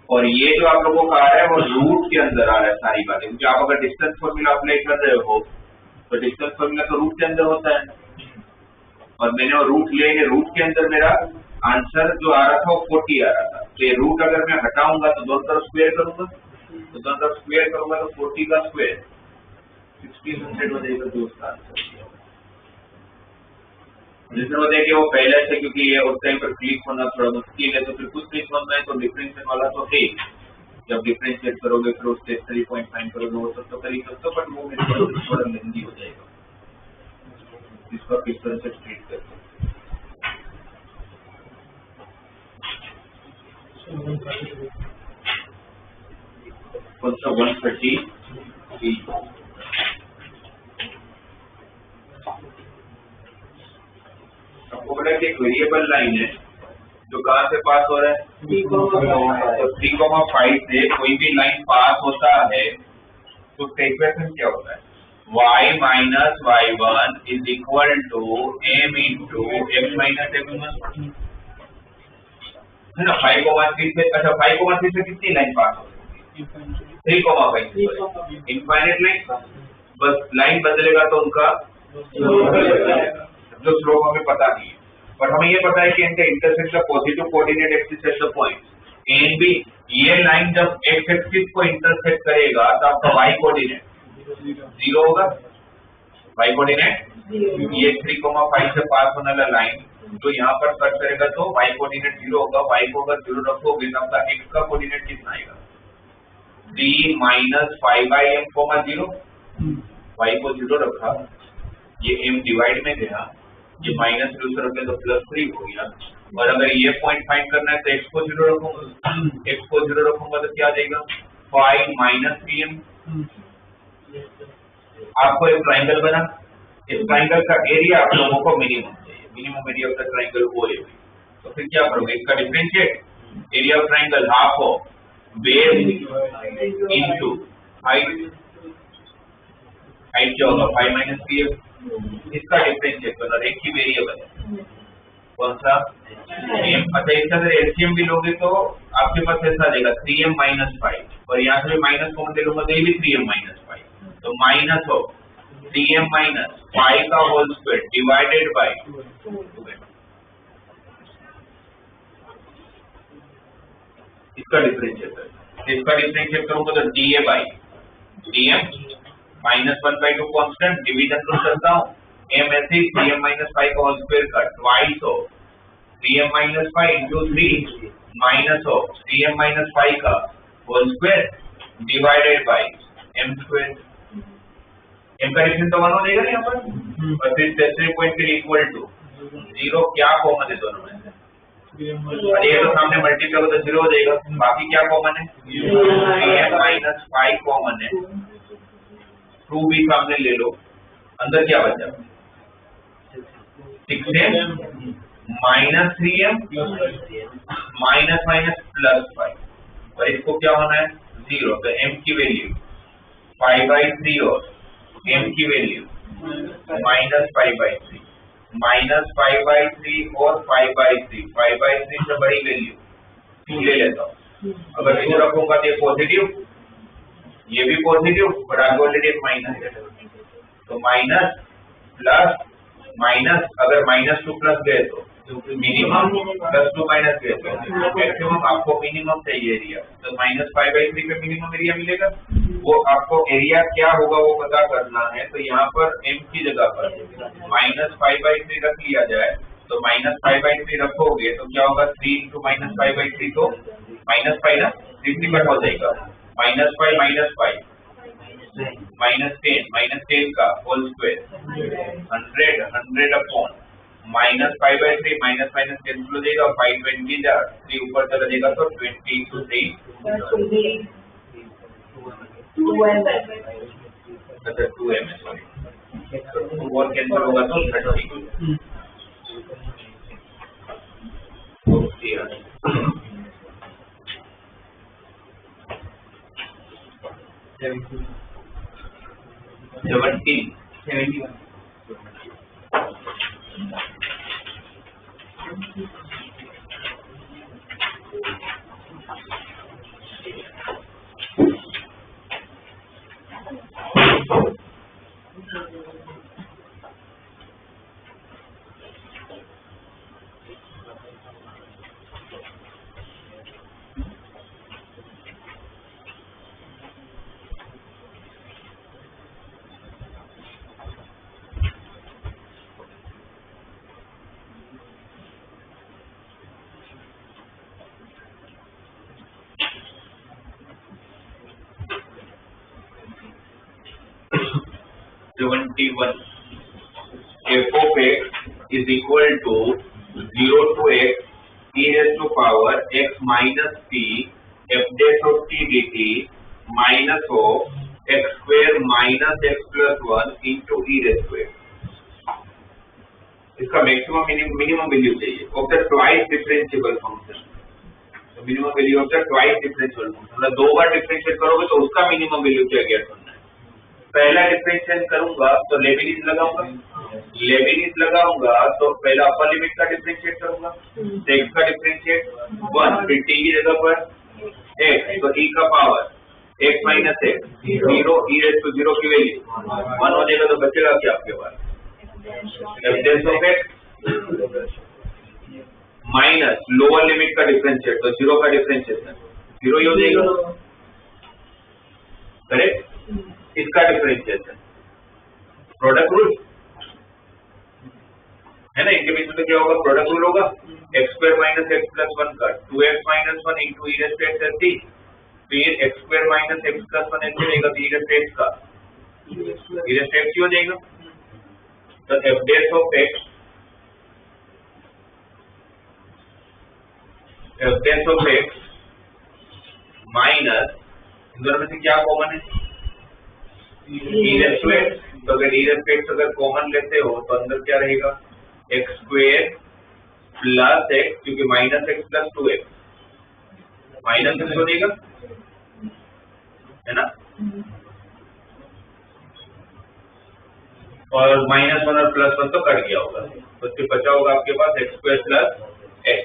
और ये जो आप लोगों का आ रहा है वो रूट के अंदर आ रहा है सारी बातें, क्योंकि आप अगर डिस्टेंस फॉर्मूला अप्लाई कर रहे हो तो डिस्टेंस फॉर्मूला तो रूट के अंदर होता है, और मैंने वो रूट ले, रूट के अंदर मेरा आंसर जो आ रहा था वो 40 आ रहा था। तो ये रूट अगर मैं हटाऊंगा तो दोनों तरफ स्क्वायर करूंगा, तो दोनों तरफ स्क्वायर करूंगा तो 40 का स्क्वायर 1600 हो जाएगा, जो उसका आंसर जिसमें होता है कि वो पहले से, क्योंकि ये उस टाइम पर क्लिक होना थोड़ा मुश्किल है, तो फिर कुछ नहीं समझना है तो डिफरेंशिएट वाला तो है, जब डिफरेंशिएट करोगे फिर उससे 3 पॉइंट फाइंड करोगे वो सब तो कर ही सकते हो, बट वो मेरे थोड़ा लेंदी हो जाएगा। इसका किस तरह से ट्रीट करते हैं। कौन सा 130 आपको पता है कि एक वेरिएबल लाइन है जो कहाँ से पास हो रहा है, तो 3,5 से कोई भी लाइन पास होता है तो उसका इक्वेशन क्या होता है, y minus y1 is equal to m into x minus x1 है ना। 5,3 से, अच्छा 5,3 से कितनी लाइन पास हो रही है, 3,5 इनफाइनाइट लाइन, बस लाइन बदलेगा तो उनका जो स्लोप हमें पता नहीं है, पर हमें ये पता है कि इनका intersect the positive coordinate axis at the point A and B. ये लाइन जब एक्स एक्सिस को इंटरसेक्ट करेगा तो आपका वाई कोऑर्डिनेट 0 होगा, वाई कोऑर्डिनेट ये 3,5 से पास होने वाला लाइन जो यहाँ पर कट करेगा तो वाई कोऑर्डिनेट 0 होगा। वाई को अगर 0 रखोगे तो आपका एक्स का कोऑर्डिनेट कितना आएगा, 3 माइनस 5/m, 0 वाई को 0 रखा, ये m डिवाइड में गया, ये माइनस टू से रखे तो +3 हो गया। और अगर ये पॉइंट फाइंड करना है तो x को 0 रखूंगा, x को 0 रखूंगा तो क्या देगा 5 माइनस 3m। आपको एक ट्राइंगल बना, इस ट्राइंगल का एरिया आप लोगों को मिनिमम चाहिए, minimum area of the triangle OAB। तो फिर क्या करोगे, इसका differentiate, area of triangle half of base into height, height क्या होगा 5 माइनस 3m, इसका डिफरेंशिएट करना, एक ही वेरिएबल है कौन सा m। अच्छा इसका अगर एलसीएम भी लोगे तो आपके पास ऐसा देगा 3m माइनस 5, और यहाँ से माइनस कॉमन ले लूंगा तो ये भी 3m माइनस 5, तो माइनस ऑफ 3m माइनस 5 का whole square divided bye 2m, इसका डिफरेंशिएट करना। इसका डिफरेंशिएट करूंगा तो dA by dm -1/2 constant, division तो करता हूँ, m ऐसे ही 3m माइनस 5 का होल स्क्वायर का twice of 3m minus 5 into 3 minus of 3m minus 5 का whole square divided by m square. m का डिफरेंस तो 1 हो जाएगा ना यहाँ पर, और फिर तीसरे पॉइंट के लिए इक्वल टू 0, क्या कॉमन है दोनों में, और ये तो सामने मल्टीप्लाई हो तो 0 हो जाएगा, बाकी क्या कॉमन है 3m माइनस 5 कॉमन है, 2 भी सामने ले लो, अंदर क्या बचा 6m minus 3m minus minus plus 5, और इसको क्या होना है 0, तो m की वैल्यू 5/3 और m की वैल्यू माइनस 5/3, माइनस 5/3 और 5/3, 5/3 से बड़ी वैल्यू 2 ले लेता हूँ, अगर 2 रखूंगा तो ये पॉजिटिव, ये भी पॉजिटिव, और आगे ऑलरेडी एक माइनस है, तो माइनस प्लस माइनस, अगर -2 प्लस गए तो मिनिमम, +2 माइनस गए तो मैक्सिमम, आपको मिनिमम चाहिए एरिया, तो -5/3 पे मिनिमम एरिया मिलेगा, वो आपको एरिया क्या होगा वो पता करना है, तो यहाँ पर m की जगह पर -5/3 रख लिया जाए, तो -5/3 रखोगे तो क्या होगा 3 इंटू -5/3, तो -5 ना 3 कट हो जाएगा, -5 -10 का whole square 100 upon -5/3 minus minus cancel हो जाएगा, और 520 3 ऊपर चला जाएगा तो 20 to 3 अच्छा 2m है, सॉरी, तो 2 और कैंसिल होगा तो 30, तो 71 71 f of x is equal to 0 to x e raised to power x minus t f dash of t dt minus of x square minus x plus 1 into e raised to x. इसका मैक्सिमम मिनिमम वैल्यू चाहिए of the twice differentiable function. Minimum value of the twice differentiable function, मतलब दो बार डिफरेंशिएट करोगे तो उसका मिनिमम वैल्यू क्या गेट करना है. पहला डिफरेंशिएट करूंगा तो लेबिनिज लगाऊंगा तो पहला अपर लिमिट का डिफरेंशिएट करूंगा, x का डिफरेंशिएट 1, फिर t की जगह पर x, तो e का power x minus x 0 e raise to 0 की वैल्यू 1 हो जाएगा, तो बचेगा क्या आपके पास f dash of x minus lower limit का डिफरेंशिएट, तो 0 का डिफरेंशिएशन 0 ही हो जाएगा, करेक्ट. इसका डिफरेंशिएशन प्रोडक्ट रूल है ना, इनके बीच में तो क्या होगा, प्रोडक्ट रूल होगा. x square minus x plus 1 का 2x minus 1 into e raise to x ऐसे, फिर x square minus x plus 1 ऐसे रहेगा, तो e रेज़ टू x का e रेज़ टू x हो जाएगा. तो f dash of x minus इन दोनों में से क्या कॉमन है, e रेज़ टू x. तो अगर e रेज़ टू x अगर कॉमन लेते हो तो अंदर क्या रहेगा, x स्क्वायर प्लस x, क्योंकि minus x plus 2x minus x हो जाएगा, है ना. और -1 और +1 तो कट गया होगा, तो फिर बचा होगा आपके पास x स्क्वायर प्लस x.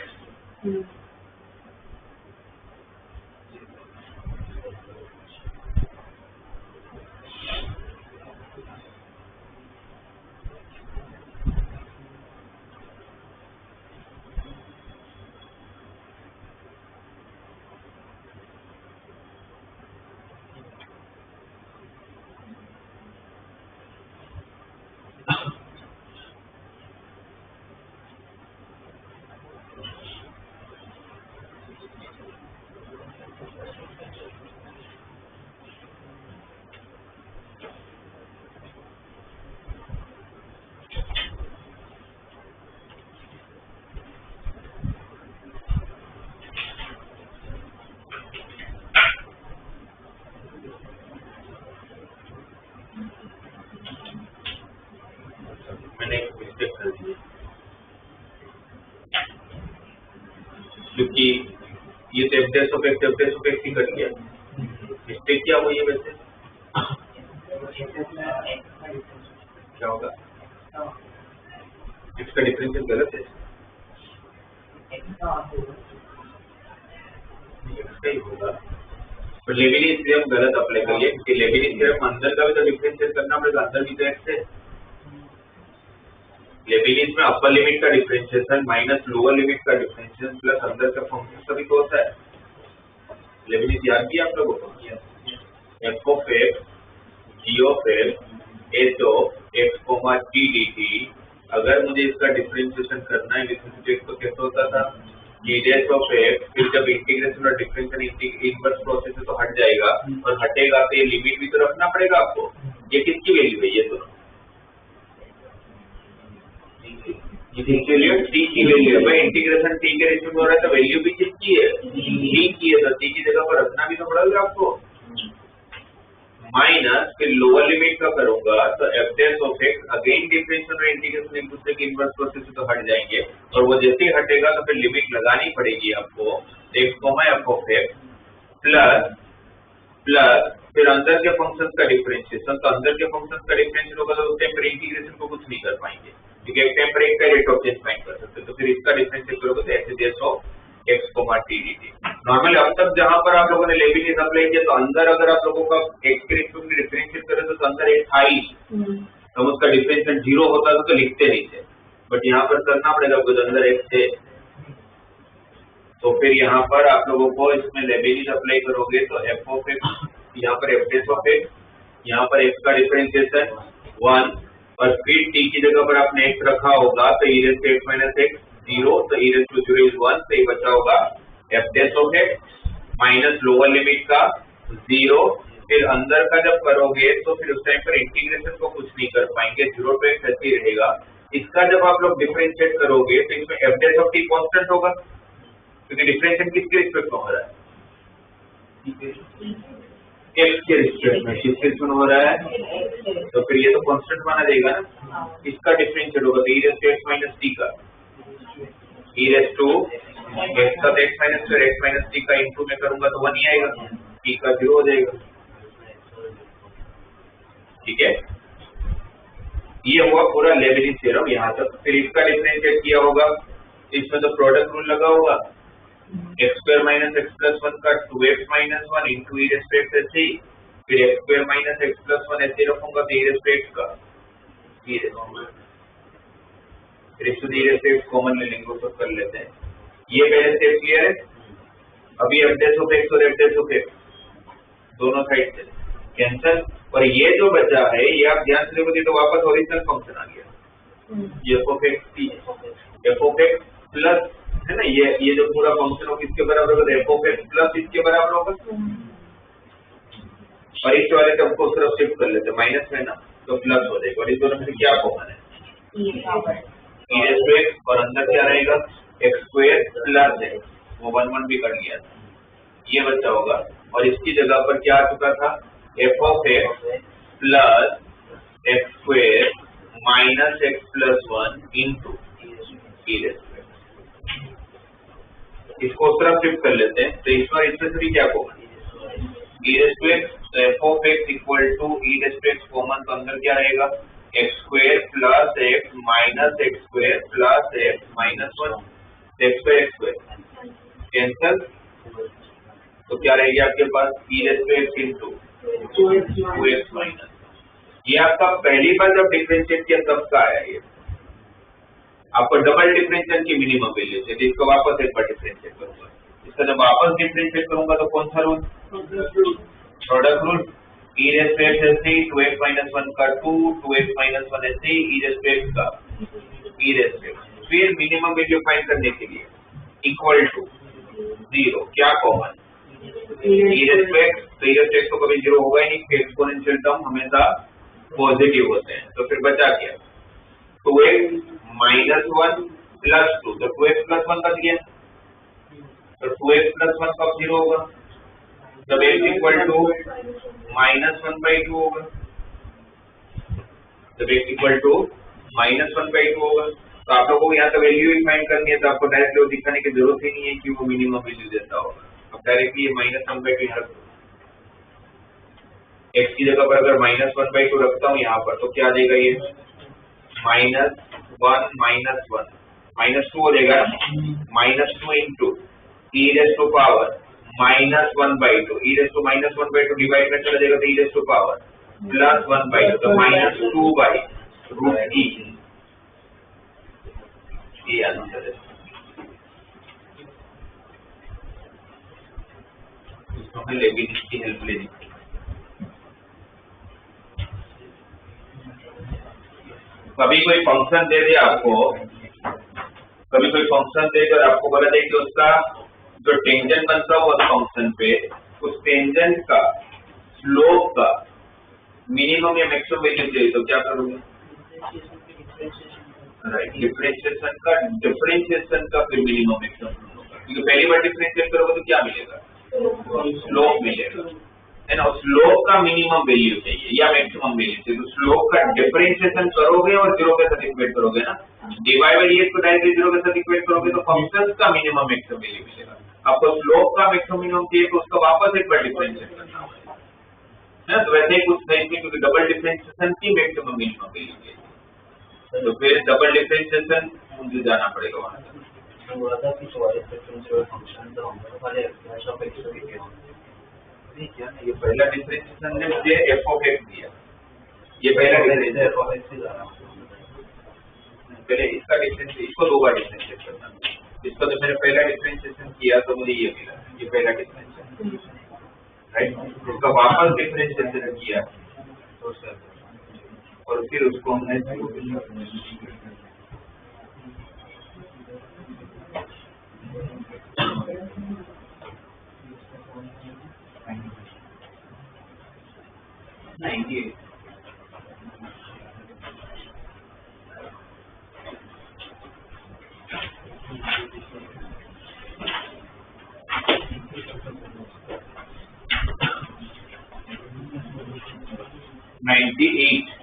मैंने एक मिस्टेक कर दी, क्योंकि ये तो f dash of x he cut गया. मिस्टेक क्या हुई है वैसे, क्या होगा, x का डिफरेंशियल गलत है, x का ही होगा. पर लेबिनिज इसलिए हम गलत अप्लाई करिए, क्योंकि लेबिनिज सिर्फ अंदर का भी तो डिफरेंशियल करना पड़ेगा, अंदर भी तो x है. लेबिनिज में अपर लिमिट का डिफरेंशिएशन माइनस लोअर लिमिट का डिफरेंशिएशन प्लस अंदर का फंक्शन सभी तो होता है. लेबिनिज याद किया आप लोगों को, f of x g of x h of x t dt. अगर मुझे इसका डिफरेंशिएशन करना है विथ तो कैसे होता था, g dash of x, फिर जब इंटीग्रेशन और डिफरेंशियल इनवर्स प्रोसेस है तो हट जाएगा, और हटेगा तो ये लिमिट भी तो रखना पड़ेगा आपको. ये किसकी वैल्यू है, ये तो इनिशियली t की वैल्यू है भाई, इंटीग्रेशन t के रेशियो में हो रहा है तो वैल्यू भी किसकी है, t की है, तो t की जगह पर रखना भी तो पड़ेगा आपको. माइनस फिर लोअर लिमिट का करूंगा तो f dash of x, again differential और इंटीग्रेशन एक दूसरे के इनवर्स प्रोसेस से तो हट जाएंगे, और वो जैसे ही हटेगा तो फिर लिमिट लगानी पड़ेगी आपको x, f of x plus फिर अंदर के फंक्शंस का डिफरेंशिएशन. तो अंदर के फंक्शंस का डिफरेंशियल होगा तो उस टाइम पर इंटीग्रेशन को कुछ नहीं कर पाएंगे, क्योंकि एक टाइम पर एक का रेट ऑफ चेंज फाइंड कर सकते. तो फिर इसका डिफरेंशिएट करोगे तो f dash of x, t dt. Normally अब तक जहां पर आप लोगों ने लेबिनिज अप्लाई किया तो अंदर अगर आप लोगों का x के रेशियो में डिफरेंशिएट करें तो अंदर एक था ही, तो उसका डिफरेंशिएशन 0 होता तो लिखते नहीं थे, बट यहाँ पर करना पड़ेगा कुछ अंदर x है. तो फिर यहाँ पर आप लोगों को इसमें लेबिनिज अप्लाई करोगे तो f of x, यहाँ पर f dash of x, यहाँ पर x का डिफरेंशिएशन 1, और फिर t की जगह पर आपने x रखा होगा तो e raised to x minus x 0, तो e raised to 0 is 1, तो ये बचा होगा f dash of x minus lower limit का 0. फिर अंदर का जब करोगे तो फिर उस टाइम पर इंटीग्रेशन को कुछ नहीं कर पाएंगे, 0 to x ऐसे ही रहेगा. इसका जब आप लोग डिफरेंशिएट करोगे तो इसमें F dash of T constant होगा, क्योंकि डिफरेंशिएट किसके रिस्पेक्ट में हो रहा है? एक्स के रिस्पेक्ट में। किसके रिस्पेक्ट में हो रहा है? तो फिर ये तो कांस्टेंट माना जाएगा ना। इसका डिफरेंशिएट होगा तो e raise to x minus t का e रेज़ टू x का x माइनस फिर x माइनस टी का इंटू में करूंगा तो 1 ही आएगा, t का 0 हो जाएगा। ठीक है, ये हुआ पूरा लेबनिज़ थ्योरम यहाँ तक। फिर इसका डिफरेंशिएट किया होगा, इसमें तो प्रोडक्ट रूल लगा होगा, x square minus x plus 1 का 2x minus 1 into e raise to x ऐसे ही, फिर x square minus x plus 1 ऐसे रखूंगा तो e रेज़ टू x का e raise to x common ले लेंगे, वो सब कर लेते हैं। ये पहले स्टेप क्लियर है। अभी f डैश ऑफ x और f डैश ऑफ x दोनों साइड से कैंसिल, और ये जो बचा है ये आप ध्यान से देखोगे तो वापस ओरिजिनल फंक्शन आ गया, f ऑफ x प्लस है ना, ये जो पूरा फंक्शन हो किसके बराबर होगा? f ऑफ x प्लस इसके बराबर होगा। और इस वाले टर्म को उस तरफ शिफ्ट कर लेते हैं, माइनस में ना तो प्लस हो जाएगा, और इस दोनों में क्या कॉमन है? e रेज़ टू x, और अंदर क्या रहेगा? x स्क्वायर प्लस x, वो 1 1 भी कर लिया था, ये बचा होगा। और इसकी जगह पर क्या आ चुका था? f of x plus x square minus x plus 1 into e raise to x। इसको उस तरफ शिफ्ट कर लेते हैं, तो इस बार इसमें से भी क्या common? e raise to x, तो f of x equal to e raise to x common, तो अंदर क्या रहेगा? x square plus x minus x square plus x minus 1, x square cancel, तो क्या रहेगी आपके पास? e raise to x into 2x minus. ये आपका पहली बार जब डिफरेंशिएट किया तब का आया, ये आपको डबल डिफरेंशियल की मिनिमम वैल्यू है, इसको वापस एक बार डिफरेंशिएट करूंगा। इसका जब वापस डिफरेंशिएट करूंगा तो कौन सा रूल? Product rule. e raise to x ऐसे ही 2x माइनस 1 का 2, 2x माइनस 1 ऐसे ही e रेज़ टू x का e रेज़ टू x। फिर मिनिमम वैल्यू फाइंड करने के लिए इक्वल टू 0, क्या common? e raise to x, तो e रेज़ टू x तो कभी 0 होगा ही नहीं, एक्सपोनेंशियल टर्म हमेशा पॉजिटिव होते हैं। तो फिर बचा क्या? 2x माइनस 1 प्लस 2, तो 2x प्लस 1 बच गया, तो 2x प्लस 1 कब 0 होगा? तब x इक्वल टू माइनस 1/2 होगा, जब x इक्वल टू माइनस 1/2 होगा। तो आप लोगों को यहाँ तो वैल्यू ही फाइंड करनी है, तो आपको डायरेक्टली वो दिखाने की जरूरत ही नहीं है कि वो मिनिमम वैल्यू देता होगा। अब डायरेक्टली ये माइनस 1/2 यहाँ रख दो, x की जगह पर अगर माइनस 1/2 रखता हूँ यहाँ पर, तो क्या आ जाएगा? ये माइनस 1 माइनस 1 माइनस 2 हो जाएगा, minus 2 into e raise to power minus 1/2, e raise to minus 1/2 divide में चला जाएगा तो e raise to power plus 1/2, तो माइनस 2/√e। ये आंसर है। इसको हमें लेबनिज़ की हेल्प लेनी पड़ेगी। कभी कोई फंक्शन दे दे आपको, कभी कोई फंक्शन देकर आपको बोला जाए कि उसका जो टेंजेंट बनता हो उस फंक्शन पे, उस टेंजेंट का स्लोप का मिनिमम या मैक्सिमम वैल्यू चाहिए, तो क्या करोगे? राइट, डिफरेंशिएशन का फिर मिनिमम मैक्सिमम होगा, क्योंकि पहली बार डिफरेंशिएट करोगे तो क्या मिलेगा? स्लोप मिलेगा, है ना। स्लोप का मिनिमम वैल्यू चाहिए या मैक्सिमम वैल्यू चाहिए, तो स्लोप का डिफरेंशिएशन करोगे और 0 के साथ इक्वेट करोगे ना, डिवाइड बाय dx को डायरेक्टली 0 के साथ इक्वेट करोगे तो फंक्शन का मिनिमम मैक्सिमम वैल्यू मिलेगा। आपको स्लोप का मैक्सिमम मिनिमम चाहिए तो उसका वापस एक बार डिफरेंशिएट करना होगा, है ना। तो वैसे ही कुछ नहीं, क्योंकि डबल डिफरेंशिएशन की मैक्सिमम मिनिमम वैल्यू चाहिए, तो फिर डबल डिफरेंशिएशन मुझे जाना पड़ेगा वहां तक। ये पहला डिफरेंशिएशन ने मुझे f ऑफ x दिया, ये पहला डिफरेंशिएशन। पहले इसका डिफरेंशिएशन, इसको 2 बार डिफरेंशिएट करना, इसका तो मैंने पहला डिफरेंशिएशन किया तो मुझे ये मिला, ये पहला डिफरेंशिएशन, राइट। इसका वापस डिफरेंशिएशन किया और फिर उसको हमने 98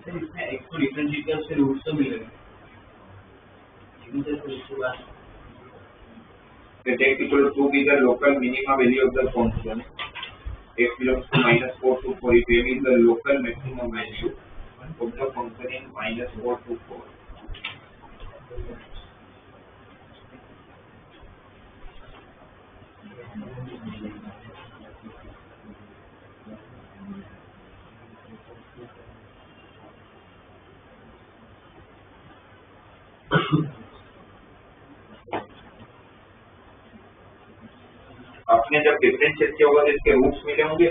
इसमें x को डिफरेंशिएट किया उसके रूट्स तो मिलेगा लेकिन सर उसके बाद let x equal to 2 be the local minima value of the function x belongs to -4 to 4 if m is the local maximum value of the function in -4 to 4. आपने जब डिफरेंशिएट किया होगा तो इसके रूट्स मिले होंगे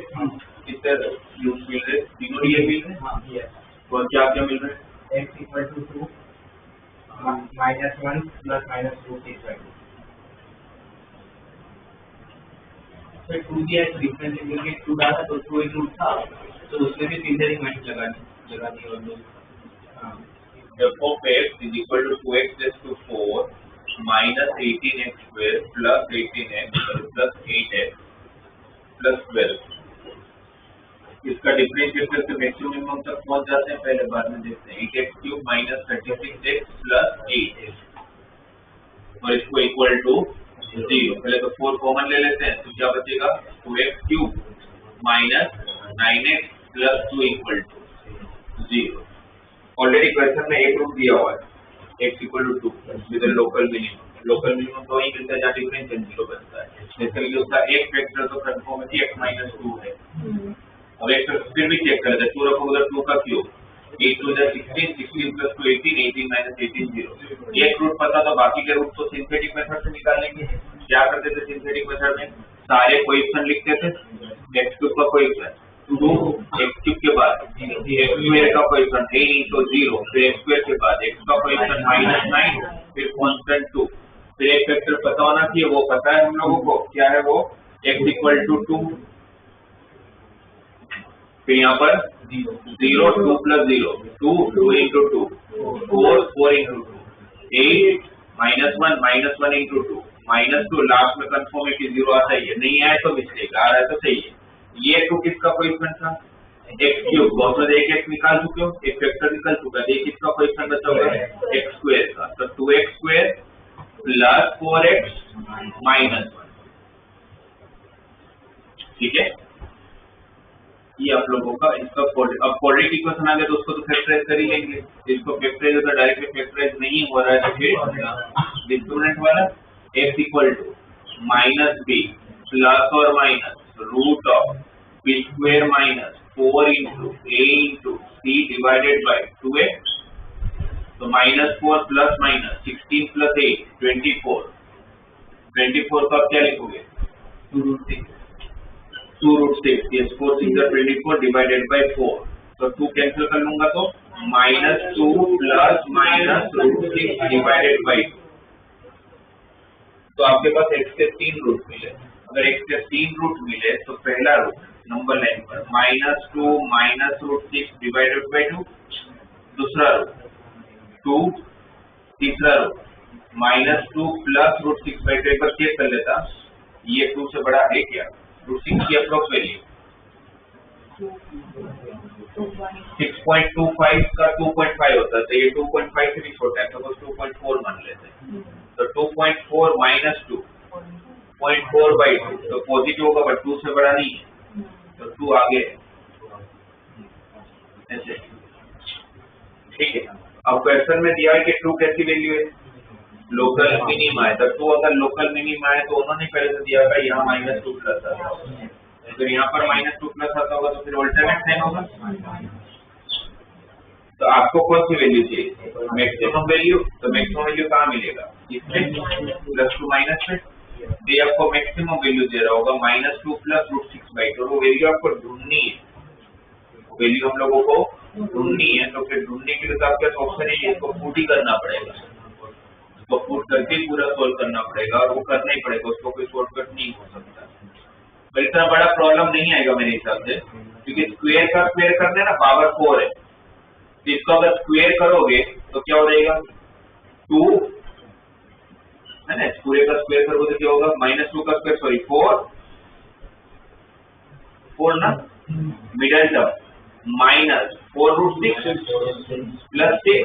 कितने रूट्स मिल रहे तीनों ये मिल रहे हाँ ये और क्या क्या मिल रहे हैं x equal to 2 -1 plus -2 is right तो 2 दिया है डिफरेंशिएट करके 2 डाला तो 2 एक रूट था तो उसमें भी सिंथेटिक मेथड लगा दी और दो हाँ f of x is equal to 2x raised to 4 minus 18x square plus 18x plus 8x plus 12 इसका डिफरेंशिएट करके मैक्सिमम तक पहुंच जाते हैं पहले बाद में देखते हैं 8x cube minus 36x plus 8x और इसको इक्वल टू 0 पहले तो 4 कॉमन ले लेते हैं तो क्या बचेगा 2x cube minus 9x plus 2 equal to 0 already question में एक रूट दिया हुआ है x equal to 2 with the local minimum तो ही मिलता है जहाँ डिफरेंशिएट 0 बनता है जैसे कि उसका एक फैक्टर तो कंफर्म है x minus 2 है अब एक फिर भी चेक कर लेते हैं 2 रखो उधर 2 का cube 8 to the 16 16 plus 2 18 18 minus 18 0 एक रूट पता तो बाकी के रूट तो सिंथेटिक मेथड से निकाल लेंगे क्या करते थे सिंथेटिक मेथड में सारे कोएफिशिएंट लिखते थे x क्यूब का कोएफिशिएंट 2 x क्यूब के बाद x स्क्वायर का कोएफिशिएंट a into 0 फिर x स्क्वायर के बाद x का कोएफिशिएंट -9 फिर कांस्टेंट 2 फिर एक फैक्टर पता होना चाहिए वो पता है हम लोगों को क्या है वो x equal to 2 फिर यहाँ पर 0 2 plus 0 2 2 into 2 4 4 into 2 8 -1 into 2 -2 last में कंफर्म है कि 0 आता ही है नहीं आया तो मिस्टेक आ रहा है तो सही है ये टू किसका कोएफिशिएंट था x क्यूब बहुत में एक x निकाल चुके हो एक फैक्टर निकल चुका है एक किसका कोएफिशिएंट बचा हुआ है x स्क्वायर का तो 2x स्क्वायर प्लस 4x -1 ठीक है ये आप लोगों का इसका अब क्वाड्रेटिक इक्वेशन आ गया तो उसको तो फैक्टराइज कर ही लेंगे इसको फैक्टराइज अगर डायरेक्टली फैक्टराइज नहीं हो रहा है तो फिर डिस्क्रिमिनेंट वाला x equal to -b plus और minus root of b square minus 4 into a into c divided by 2x तो -4 प्लस माइनस 16 plus 8 24 24 को आप क्या लिखोगे 2 root 6 yes 4 6 24 divided by 4 तो 2 कैंसिल कर लूंगा तो -2 plus minus root 6 divided by 2 तो आपके पास x के 3 रूट मिले अगर x के 3 रूट मिले तो पहला रूट नंबर लाइन पर -2 माइनस रूट 6 डिवाइडेड बाई 2 दूसरा रूट 2 तीसरा रूट -2 प्लस रूट 6 बाई 2 एक बार चेक कर लेता ये 2 से बड़ा है क्या रूट 6 की अप्रोक्स वैल्यू 6.25 का 2.5 होता है तो ये 2.5 से भी छोटा है तो 2.4 मान लेते हैं तो 2.4 माइनस 2 0.4 by 2 तो पॉजिटिव होगा बट 2 से बड़ा नहीं है तो 2 आगे है ऐसे ठीक है अब क्वेश्चन में दिया है कि 2 कैसी वैल्यू है लोकल मिनिमा है तो 2 अगर लोकल मिनिमा है तो उन्होंने पहले से दिया था यहाँ -2 प्लस आता होगा अगर यहाँ पर -2 प्लस आता होगा तो फिर अल्टरनेट साइन होगा तो आपको कौन सी वैल्यू चाहिए मैक्सिमम वैल्यू तो मैक्सिमम वैल्यू कहाँ मिलेगा इसमें +2 माइनस में ये आपको मैक्सिमम वैल्यू दे रहा होगा -2 प्लस रूट 6 बाई 2 वो वैल्यू आपको ढूंढनी है वैल्यू हम लोगों को ढूंढनी है तो फिर ढूंढने के लिए तो आपके पास ऑप्शन है इसको पुट ही करना पड़ेगा तो पुट करके पूरा सोल्व करना पड़ेगा और वो करना ही पड़ेगा उसको कोई शॉर्टकट नहीं हो सकता तो पर इतना बड़ा प्रॉब्लम नहीं आएगा मेरे हिसाब से, क्योंकि स्क्वायर का स्क्वायर करने ना पावर 4 है, तो इसको अगर स्क्वायर करोगे तो क्या हो जाएगा 2 है ना, पूरे का स्क्वायर करोगे तो क्या होगा -2 का स्क्वायर, सॉरी 4 ना, middle term -4√6 plus 6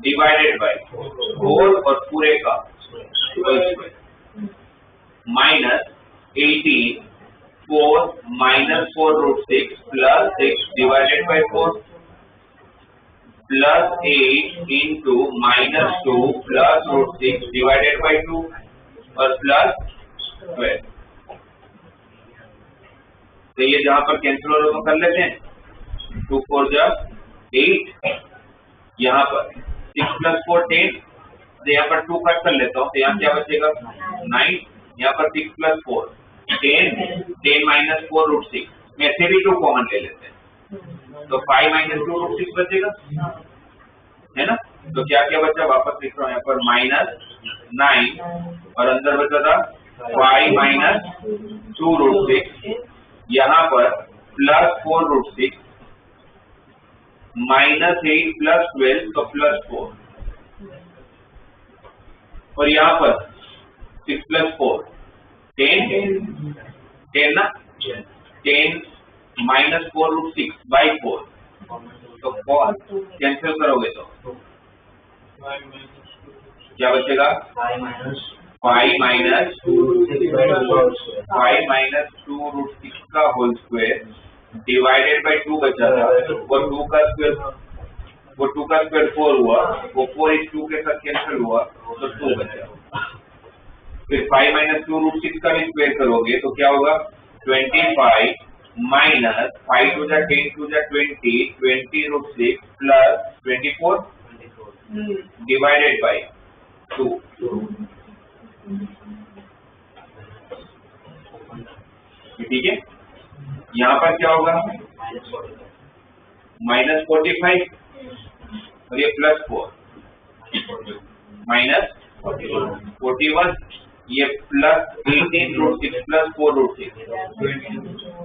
divided by 4 और पूरे का square -18 4 -4√6 plus 6 divided by 4 plus 8 into -2 plus √6 divided by 2 और प्लस 12। तो ये जहां पर कैंसिल हो रहा है तो कर लेते हैं, 2 4 जा 8, यहाँ पर 6 प्लस 4 10, तो यहाँ पर 2 कट कर लेता हूँ, तो यहाँ क्या बचेगा 9, यहाँ पर 6 प्लस 4 10 माइनस 4√6 में से भी 2 कॉमन ले लेते हैं, तो 5 माइनस 2√6 बचेगा, है ना। तो क्या क्या बचा, वापस लिख रहा हूँ यहाँ पर -9 और अंदर बचा था 5 माइनस 2√6, यहाँ पर प्लस 4√6 -8 प्लस 12 तो प्लस 4, और यहाँ पर 6 प्लस 4 10 ना, 10 माइनस 4√6 बाई 4, तो 4 कैंसिल करोगे तो क्या बचेगा 5 माइनस 2√6 का होल स्क्वायर डिवाइडेड बाई 2 बचा था, वो 2 का स्क्वायर 4 हुआ, वो 4 इस 2 के साथ कैंसिल हुआ तो 2 बचा। फिर 5 माइनस 2√6 का भी स्क्वायर करोगे तो क्या होगा 25 माइनस 5 टू जा 10 टू जा 20√6 प्लस 24 डिवाइडेड बाई 2। ठीक है, यहाँ पर क्या होगा -45 और ये प्लस 4 माइनस 41, ये प्लस 18√6 प्लस 4√6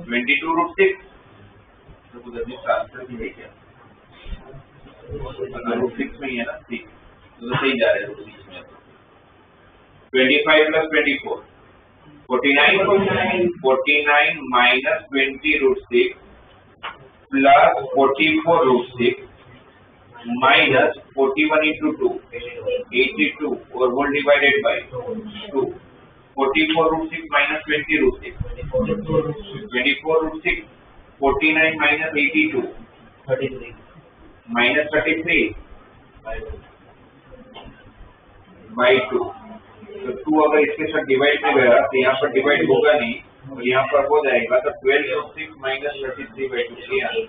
22√6, तो उधर भी ट्रांसफर भी है क्या, अगर √6 में ही है ना, ठीक तो सही जा रहा है √6 में। 25 plus 24 49 minus 20√6 plus 44√6 minus 41 into 2 82 और whole divided by 2, 44√6 minus 20√6 24√6, 49 minus 82 minus 33 by 2, तो 2 अगर इसके साथ डिवाइड में गया तो यहाँ पर डिवाइड होगा नहीं, और यहाँ पर हो जाएगा, तो 12/6 माइनस 33/2।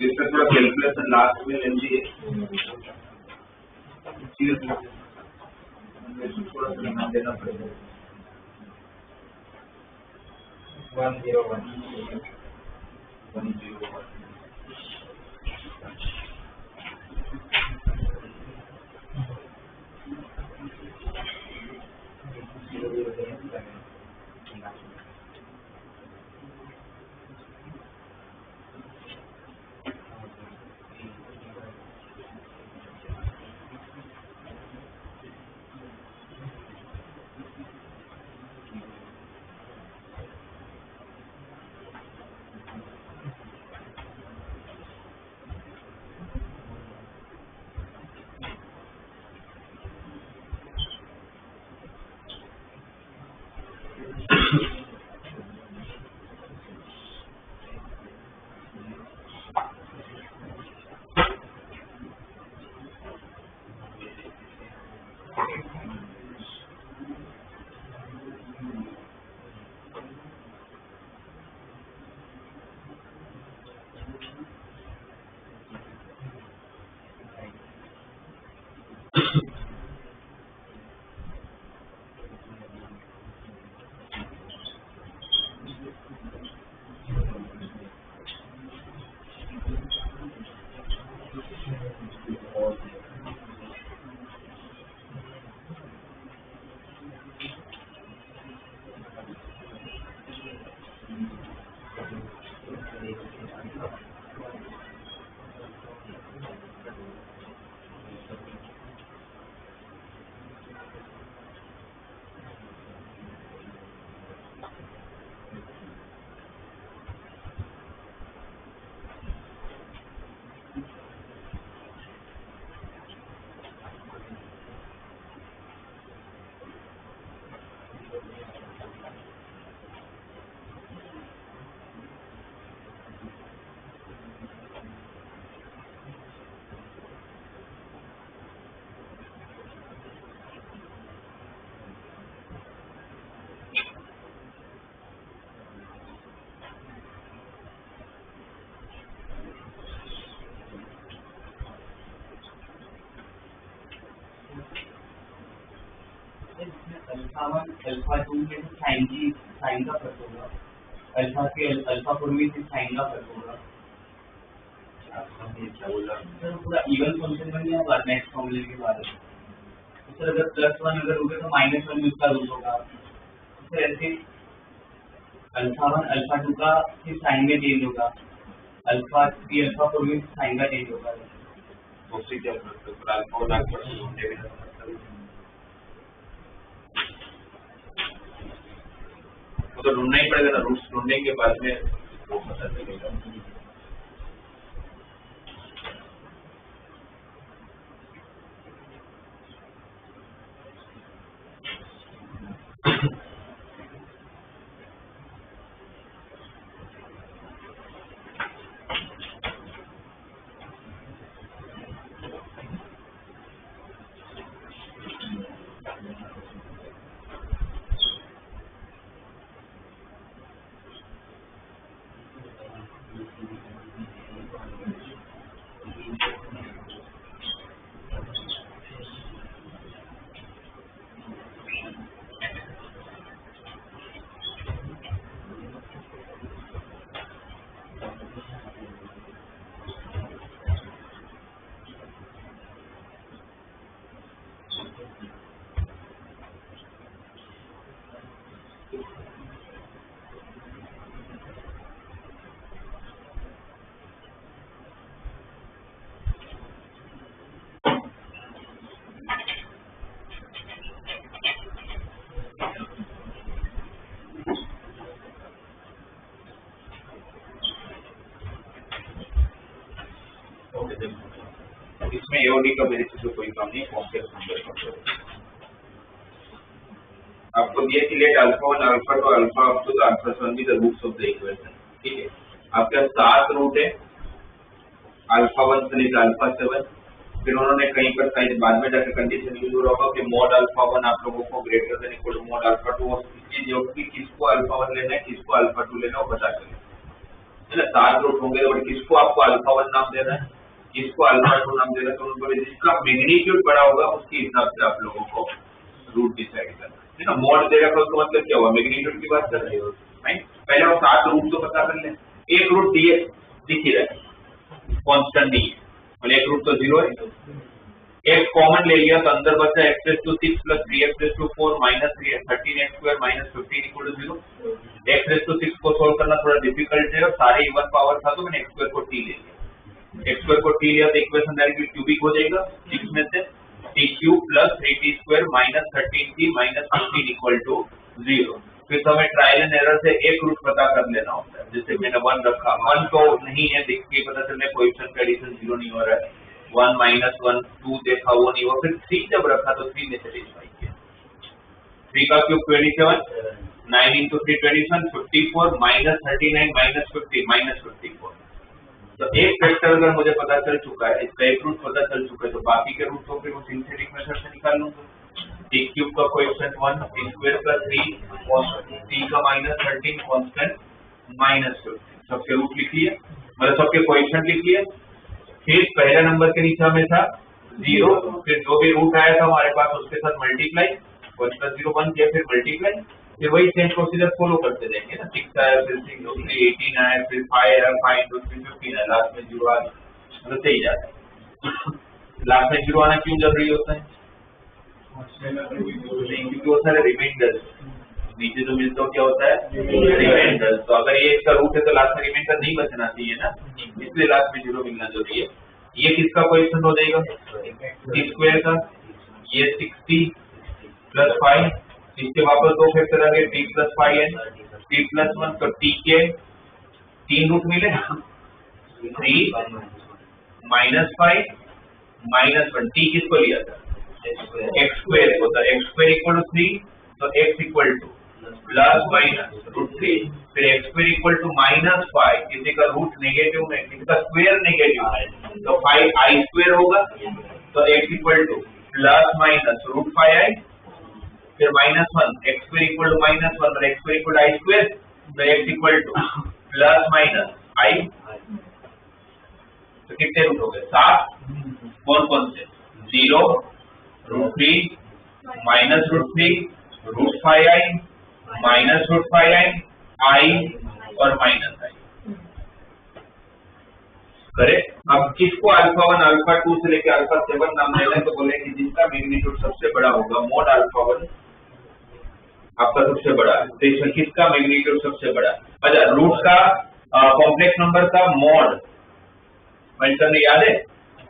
इसका थोड़ा कैलकुलेशन लास्ट में लेंगे, थोड़ा सा ध्यान देना पड़ेगा। 101 अल्फा 1 अल्फा 2 में तो साइन का फर्क होगा, अल्फा 4 में से साइन का फर्क होगा। क्या बोला सर पूरा इवन फंक्शन बन गया होगा नेक्स्ट फॉर्मूले के बाद। तो सर अगर +1 अगर होगा तो -1 में उसका रूट होगा। तो ऐसे अल्फा 1 अल्फा 2 का फिर साइन में चेंज होगा, अल्फा 3 अल्फा 4 में साइन का चेंज होगा। उससे क्या करते हो अल्फा और अल्फा को ढूंढने में तो ढूंढना ही पड़ेगा ना, रूट्स ढूंढने के बाद में वो पता चलेगा। इसमें एओडी का बेसिस से कोई काम नहीं, कॉम्प्लेक्स नंबर का। आपको दिया कि let alpha 1 alpha 2 alpha up to the alpha 7 be the roots of the equation. ठीक है, आपके पास 7 रूट है अल्फा 1 से लेकर अल्फा 7। फिर उन्होंने कहीं पर कहीं बाद में जाकर कंडीशन यूज हो रहा होगा कि मॉड अल्फा 1 आप लोगों को greater than equal to mod alpha 2, और इसलिए जो कि किसको अल्फा 1 लेना है किसको अल्फा 2 लेना है वो पता चले, है ना। 7 रूट होंगे तो किसको आपको अल्फा 1 नाम देना है, किसको अल्फा 2 नाम देना है, तो उनको जिसका मैग्नीट्यूड बड़ा होगा उसके हिसाब से आप लोगों को रूट डिसाइड करना है ना। मॉड दे रखा तो मतलब क्या हुआ, मैग्नीट्यूड की बात कर रहे हो, राइट। पहले वो 7 रूट तो पता कर ले। एक रूट दिए दिख ही रहा है, कांस्टेंट नहीं है, और एक रूट तो 0 है। एक कॉमन ले लिया तो अंदर बचा x⁶6 + 3x⁴ - 13x² - 15 = 0। x⁶6 को सोल्व करना थोड़ा डिफिकल्ट है और सारे इवन पावर था तो मैंने x² को t ले लिया। x² को t लिया तो इक्वेशन डायरेक्टली क्यूबिक हो जाएगा। 6 में से t³ + 3t² - 13t - 15 = 0। फिर तो हमें ट्रायल एंड एरर से एक रूट पता कर लेना होता है। जैसे मैंने 1 रखा, 1 तो नहीं है, देख के पता चल रहा है कोएफिशिएंट का एडिशन 0 नहीं हो रहा है। 1 - 1 2 देखा वो नहीं हुआ, फिर 3 जब रखा तो 3 में सेटिस्फाई किया। 3 का क्यूब 27, 9 × 3 27, 54 - 39 - 50 -54। तो एक फैक्टर अगर मुझे पता चल चुका है, इसका एक रूट पता चल चुका है, तो बाकी के रूट को फिर मैं सिंथेटिक मेथड से निकाल लूंगा। t³ का कोएफिशिएंट 1, t² + 3 t का -13 कांस्टेंट -50। सबके रूट लिख लिए, मतलब सबके कोएफिशिएंट लिख लिए। फिर पहले नंबर के नीचे में था 0, फिर जो भी रूट आया था हमारे पास उसके साथ मल्टीप्लाई, 1 + 0 1 किया, फिर मल्टीप्लाई, फिर वही सेम प्रोसीजर फॉलो करते जाएंगे ना। 6 आया, फिर 6 × 3 18 आया, फिर 5 आया, 5 × 3 15 आया, लास्ट में 0 आ गया, मतलब सही जाता है। लास्ट में 0 आना क्यों जरूरी होता है, क्योंकि बहुत सारे रिमाइंडर नीचे जो मिलता हो क्या होता है, रिमाइंडर। तो अगर ये इसका रूट है तो लास्ट में रिमाइंडर नहीं बचना चाहिए ना, इसलिए लास्ट में 0 मिलना जरूरी है। ये किसका कोएफिशिएंट हो जाएगा, t² का। ये 60 + 5, इसके वापस 2 फैक्टर आ गए, t + 5n, t + 1, तो t के 3 रूट मिले, 3 - 5 - 1। t किसको लिया था, x² को, तो x² = 3, तो x = +-√3, फिर x² = -5, किसी का रूट नेगेटिव में, किसी का स्क्वायर नेगेटिव है तो 5i² होगा, तो x = +-√5i, फिर -1, x² = -1 और x² = i², तो x = +-i। तो कितने रूट हो गए, 7। कौन कौन से, 0, √3, -√3, root 5i minus root 5i आई और माइनस आई। करेक्ट। अब किसको अल्फा 1 अल्फा 2 से लेकर अल्फा 7 नाम देना है तो बोले कि जिनका मैग्नीट्यूड सबसे बड़ा होगा मोड अल्फा 1 आपका सबसे बड़ा है, तो इसमें किसका मैग्नीट्यूड सबसे बड़ा है? अच्छा, रूट का कॉम्प्लेक्स नंबर का मॉड मेंशन याद है,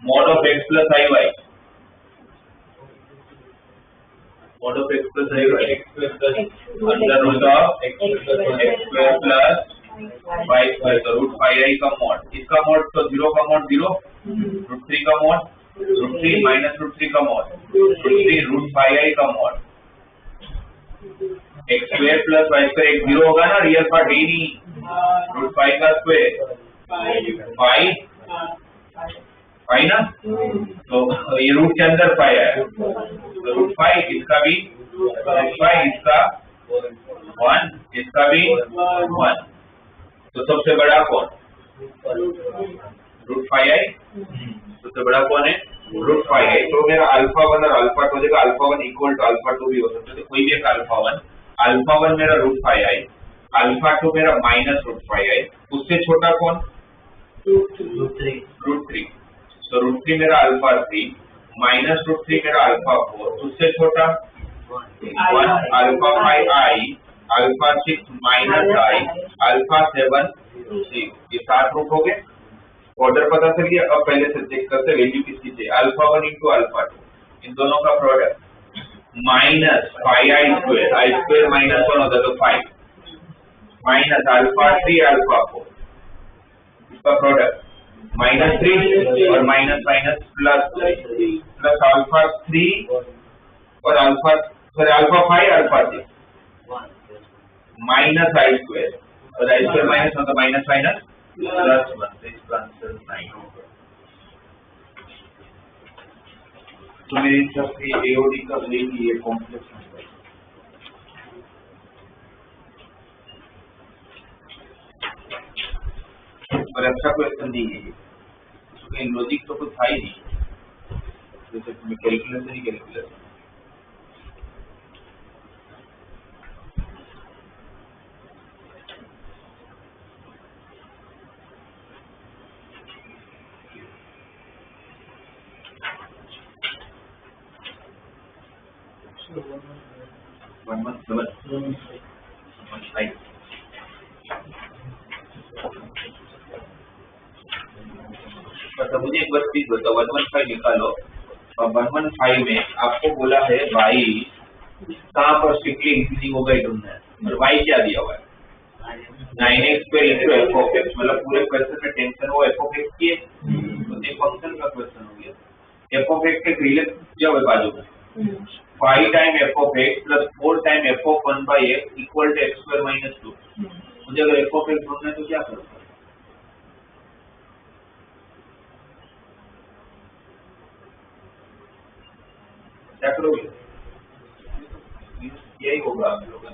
mod of x plus i y, mod of x plus i y under root of x square plus y square, तो रूट 5i का मॉड, इसका मॉड तो 0 का मॉड 0, रूट 3 का मॉड रूट 3 माइनस रूट 3 का मॉड रूट 3 रूट 5i का mod, x square plus y square एक 0 होगा ना, रियल पार्ट ही नहीं, रूट 5 का स्क्वायर 5 ना, तो ये रूट के अंदर 5 आया, तो रूट 5 इसका भी रूट 5 इसका 1 इसका भी 1, तो सबसे बड़ा कौन? रूट 5i, सबसे बड़ा कौन है? Root 5i। तो मेरा अल्फा 1 और अल्फा 2 हो जाएगा, अल्फा 1 इक्वल टू अल्फा 2 भी हो सकता है, तो कोई भी एक अल्फा 1 मेरा रूट 5i, अल्फा 2 मेरा माइनस रूट 5i, उससे छोटा कौन? रूट 3, तो रूट 3 मेरा अल्फा 3 माइनस रूट 3 मेरा अल्फा 4, उससे छोटा 1 अल्फा 5i अल्फा 6 माइनस आई अल्फा 7 6, ये 7 रूट हो गए। ऑर्डर पता चल गया। अब पहले से चेक करते वैल्यू किसकी चाहिए, अल्फा 1 इंटू अल्फा 2, इन दोनों का प्रोडक्ट माइनस 5i स्क्वायर, आई स्क्वायर माइनस 1 होता है तो 5 माइनस अल्फा 3 अल्फा 4, इसका प्रोडक्ट माइनस 3 और माइनस माइनस प्लस अल्फा 3 और अल्फा अल्फा 5 अल्फा 6 माइनस आई स्क्वायर, और आई स्क्वायर माइनस मतलब माइनस माइनस प्लस 1, तो इसका आंसर 9 होगा। तो मेरे हिसाब से एओडी का लेगी ये कॉम्प्लेक्स नंबर। और अच्छा क्वेश्चन नहीं है ये, उसमें लॉजिक तो कुछ था ही नहीं, जैसे कैलकुलेशन ही कैलकुलेशन। अच्छा, मुझे एक बार प्लीज बताओ, 115 निकालो और 115 में आपको बोला है y कहाँ पर स्ट्रिक्टली इंक्रीजिंग होगा ये ढूंढना है, और y क्या दिया हुआ है 9x square into F of x, मतलब पूरे क्वेश्चन में टेंशन वो एफ ऑफ एक्स की है, तो एक फंक्शन का क्वेश्चन हो गया। एफ ऑफ एक्स के रिलेट क्या हुआ बाजू में 5 time f of x plus 4 time f of 1 by x equal to x square minus 2। मुझे अगर एफ ऑफ एक्स ढूंढना है तो क्या करूँगा, क्या करोगे? यही होगा आप लोगों का।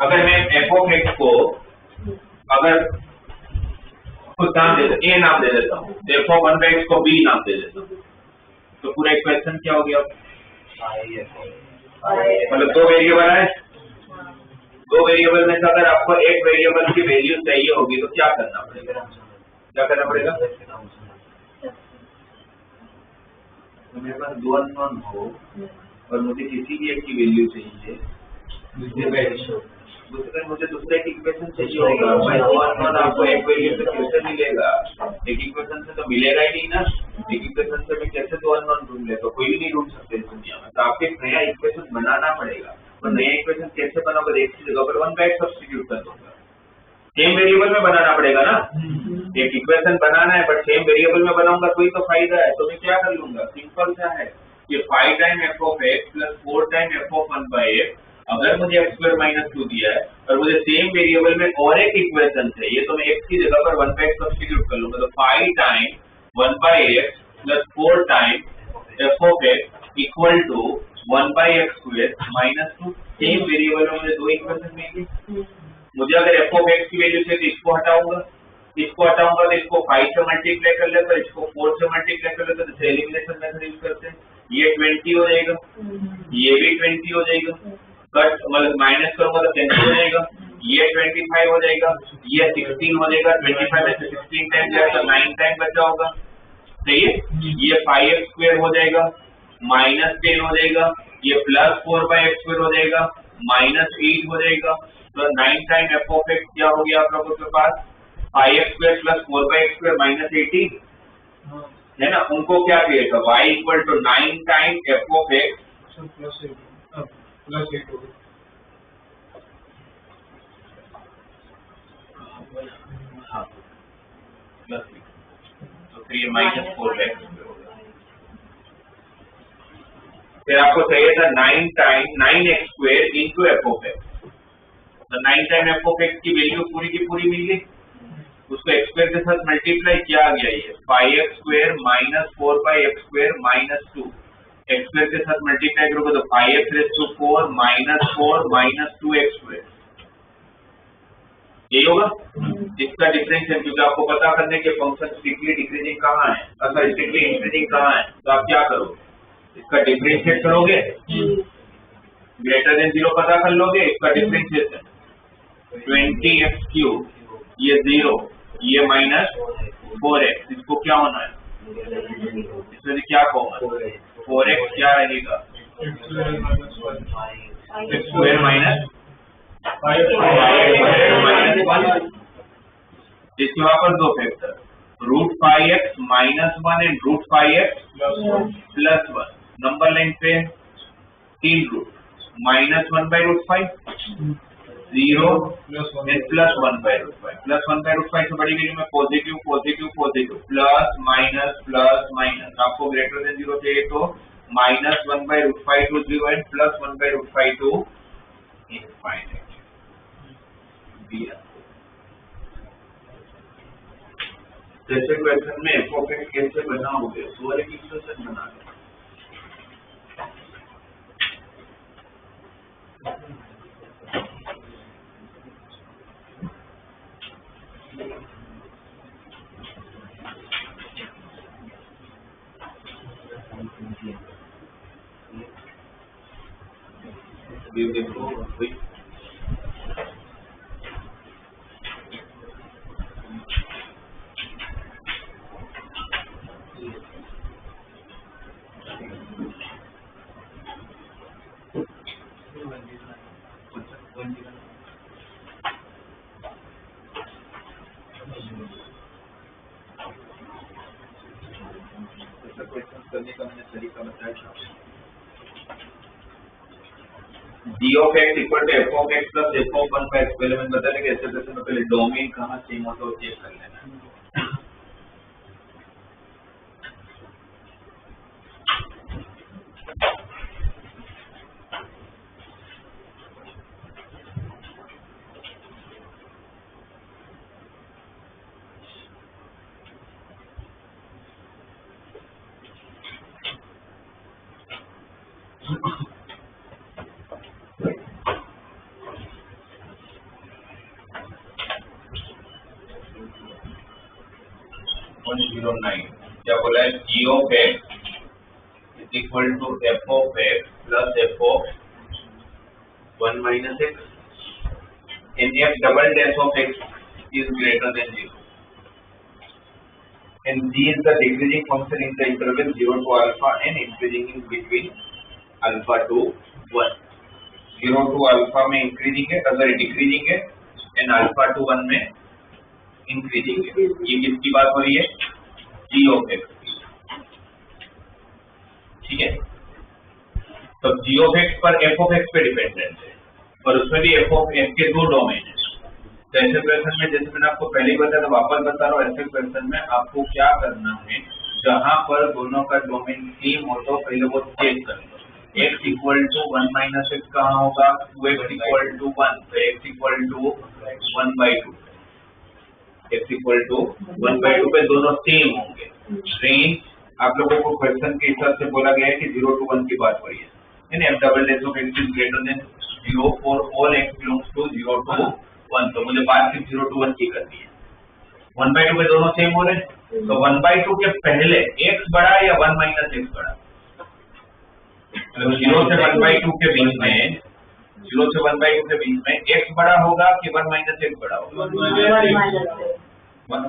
अगर मैं एफ ऑफ एक्स को अगर कुछ नाम दे देता, ए नाम दे देता हूँ, एफ ऑफ 1 बाई एक्स को बी नाम दे देता हूँ, तो पूरा इक्वेशन क्या हो गया? मतलब दो वेरिएबल है, दो वेरिएबल में से अगर आपको एक वेरिएबल की वैल्यू चाहिए होगी तो क्या करना पड़ेगा? क्या करना पड़ेगा? तो मेरे पास 2 अननोन हो और मुझे किसी भी एक की वैल्यू चाहिए, दूसरे मुझे दूसरे एक इक्वेशन चाहिए होगा, भाई 2 अननोन आपको एक वैल्यू से कैसे मिलेगा? एक इक्वेशन से तो मिलेगा ही नहीं ना, एक इक्वेशन से भी कैसे 2 अननोन ढूंढ ले, तो कोई भी नहीं ढूंढ सकते इस दुनिया में, तो आपको एक नया इक्वेशन बनाना पड़ेगा। और नया इक्वेशन कैसे बनाओगे? एक की जगह पर 1 बाई एक्स सब्स्टिट्यूट कर दूंगा, सेम वेरिएबल में बनाना पड़ेगा ना, एक इक्वेशन बनाना है बट सेम वेरिएबल में बनाऊंगा तो ही तो फायदा है। तो मैं क्या कर लूंगा, सिंपल सा है, ये 5 time f of x plus 4 time f of 1 by x, अगर मुझे एक्स स्क्वायर माइनस 2 दिया है और मुझे सेम वेरिएबल में और एक इक्वेशन चाहिए तो मैं एक्स की जगह पर 1 बाई एक्स सब्स्टिट्यूट कर लूंगा, तो 5 time 1 by x plus 4 time f of x equal to 1 by x square minus 2। Same variable में मुझे दो इक्वेशन मिलेंगे। मुझे अगर एफ ऑफ एक्स की वैल्यू चाहिए तो इसको हटाऊंगा तो इसको 5 से मल्टीप्लाई कर लेता, इसको 4 से मल्टीप्लाई कर लेता, जैसे एलिमिनेशन मेथड यूज करते हैं। ये 20 हो जाएगा, ये भी 20 हो जाएगा, कट मतलब माइनस करूंगा तो 10 हो जाएगा, ये 25 हो जाएगा, ये 16 हो जाएगा, 25 में से 16 टाइम जाएगा तो 9 टाइम बचा होगा, सही है। ये 5x स्क्वायर हो जाएगा, माइनस 10 हो जाएगा, ये प्लस 4/x² हो जाएगा, माइनस 8 हो जाएगा, तो 9 टाइम f ऑफ x क्या हो गया आप लोगों के पास 5x square plus 4/x² minus 18 है ना। उनको क्या चाहिए था y equal to 9 time f of x plus 8 होगा। हाँ प्लस तो फिर ये माइनस 4/x फिर आपको चाहिए था 9 time 9x square into f of x। तो 9 टाइम f ऑफ x की वैल्यू पूरी की पूरी मिल गई, उसको x स्क्वायर के साथ मल्टीप्लाई किया गया, ये 5x square minus 4/x² minus 2 x square के साथ मल्टीप्लाई करोगे तो 5x raise to 4 minus 4 minus 2x square, यही होगा इसका डिफरेंशियल। क्योंकि आपको पता करने के फंक्शन स्ट्रिक्टली डिक्रीजिंग कहाँ है, अगर स्ट्रिक्टली इंक्रीजिंग कहाँ है, तो आप क्या करोगे इसका डिफरेंशिएट करोगे, ग्रेटर देन 0 पता कर लोगे, इसका डिफरेंशिएशन 20x³ ये 0 ये माइनस 4x, इसको क्या होना है इसमें से क्या कॉमन 4x क्या रहेगा x स्क्वायर माइनस 5x इसके वहां पर दो factor √5x minus 1 and √5x plus 1, number line पे 3 root minus 1/√5 0 and plus 1/√5 plus 1/√5 से बड़ी वैल्यू में positive positive positive plus minus आपको ग्रेटर देन 0 चाहिए तो minus 1/√5 to 0 and plus 1/√5 to infinite दिया। जैसे क्वेश्चन में f ऑफ x कैसे बनाओगे, वो एक इक्वेशन बना लो। देखो वही करने का मैंने तरीका बताया। g of x equal to f of x plus f of 1 का एक्सपेरिमेंट बता देंगे। ऐसे कैसे में पहले डोमेन कहाँ सेम होता है चेक कर लेना। क्या बोला है g of x is equal to f of x plus f of 1 minus x and f double dash of x is greater than 0 and g is the decreasing function in the interval 0 to alpha and increasing in between alpha to 1 0 to alpha में increasing है, अगर decreasing है and alpha to 1 में increasing है। ये किसकी बात हो रही है g of x, ठीक है। तो g of x पर f of x पे डिपेंडेंट है और उसमें भी f of x के दो डोमेन है। तो ऐसे क्वेश्चन में जैसे मैंने आपको पहले बताया तो वापस बता रहा हूँ, ऐसे क्वेश्चन में आपको क्या करना है, जहां पर दोनों का डोमेन सेम हो तो पहले वो चेक कर लो। x equal to 1 minus x कहाँ होगा, 2x इक्वल टू 1, तो x equal to 1/2, x equal to 1/2 पे दोनों सेम होंगे। रेंज आप लोगों को क्वेश्चन के हिसाब से बोला गया है कि 0 to 1 की बात हो रही है, यानी f double dash of x is greater than 0 for all x belongs to 0 to 1। तो मुझे बात सिर्फ 0 to 1 की करनी है। 1/2 पे दोनों सेम हो रहे हैं, तो 1/2 के पहले x बड़ा या 1 माइनस x बड़ा, मतलब 0 से 1/2 के बीच में, 0 से 1/2 के बीच में x बड़ा होगा कि 1 माइनस x बड़ा होगा?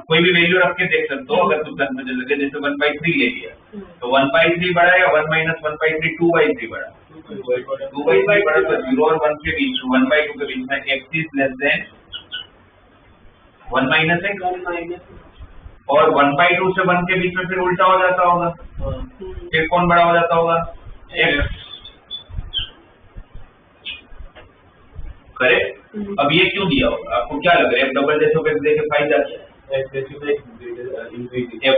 कोई भी वैल्यू रख के देख सकते हो, अगर कुछ कंफ्यूजन लगे, जैसे 1/3 ले लिया तो 1/3 बड़ा है या 1 माइनस 1/3 2/3 बड़ा? 2/3 बड़ा। तो 0 और 1 के बीच, 1/2 के बीच में x is less then 1 minus x, और 1/2 से 1 के बीच में फिर उल्टा हो जाता होगा, फिर कौन बड़ा हो जाता होगा? x। करेक्ट? अब ये क्यों दिया होगा? आपको क्या लग रहा है? डबल डैश ऑफ x देके फाइंड जाता है f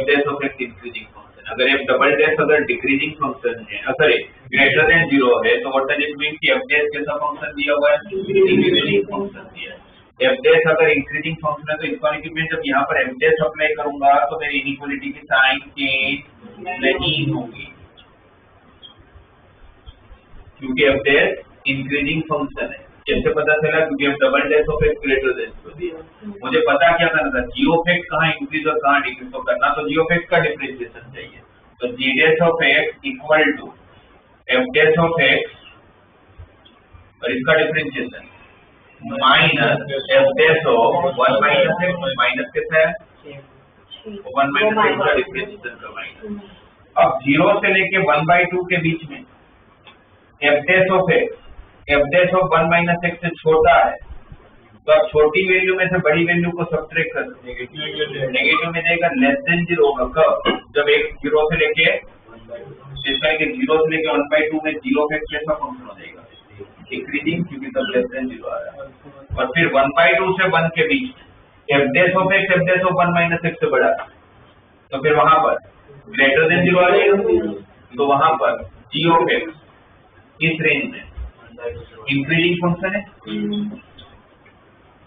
dash of x increasing function. अगर f डबल डैश अगर डिक्रीजिंग फंक्शन है, सॉरी ग्रेटर देन 0 है, तो व्हाट डज इट मीन कि f डैश कैसा फंक्शन दिया हुआ है? इंक्रीजिंग फंक्शन दिया है। f डैश अगर इंक्रीजिंग फंक्शन है तो इसका मतलब मैं जब यहाँ पर f डैश अप्लाई करूंगा तो मेरी इनइक्वालिटी की साइन चेंज नहीं होगी, क्योंकि f डैश इंक्रीजिंग फंक्शन है। कैसे पता चला? क्योंकि हम double dash of x greater than को दिया। मुझे पता क्या करना था, g ऑफ x कहाँ इंक्रीज और कहाँ डिक्रीज, तो करना तो g ऑफ x का डिफरेंशिएशन चाहिए। तो g dash of x equal to f dash of x और इसका differentiation minus f dash of 1 minus x, minus कैसा है? 1 माइनस x का डिफरेंशिएशन का माइनस। अब 0 से लेके 1/2 के बीच में f dash of x f dash of 1 minus x से छोटा है, तो आप छोटी वैल्यू में से बड़ी वैल्यू को सब्ट्रैक्ट कर नेगेटिव में जाएगा, लेस देन 0 होगा। कब? जब x 0 से लेके, इसका कि 0 से लेके 1/2 में 0 का कैसा फंक्शन हो जाएगा? इंक्रीजिंग, क्योंकि तब लेस देन 0 आ रहा है। और फिर 1/2 से 1 के बीच f dash of x f dash of 1 minus x से बड़ा, तो फिर वहां पर ग्रेटर देन 0 आ जाएगा, तो वहां पर g ऑफ x इस रेंज में इंक्रीजिंग फंक्शन है।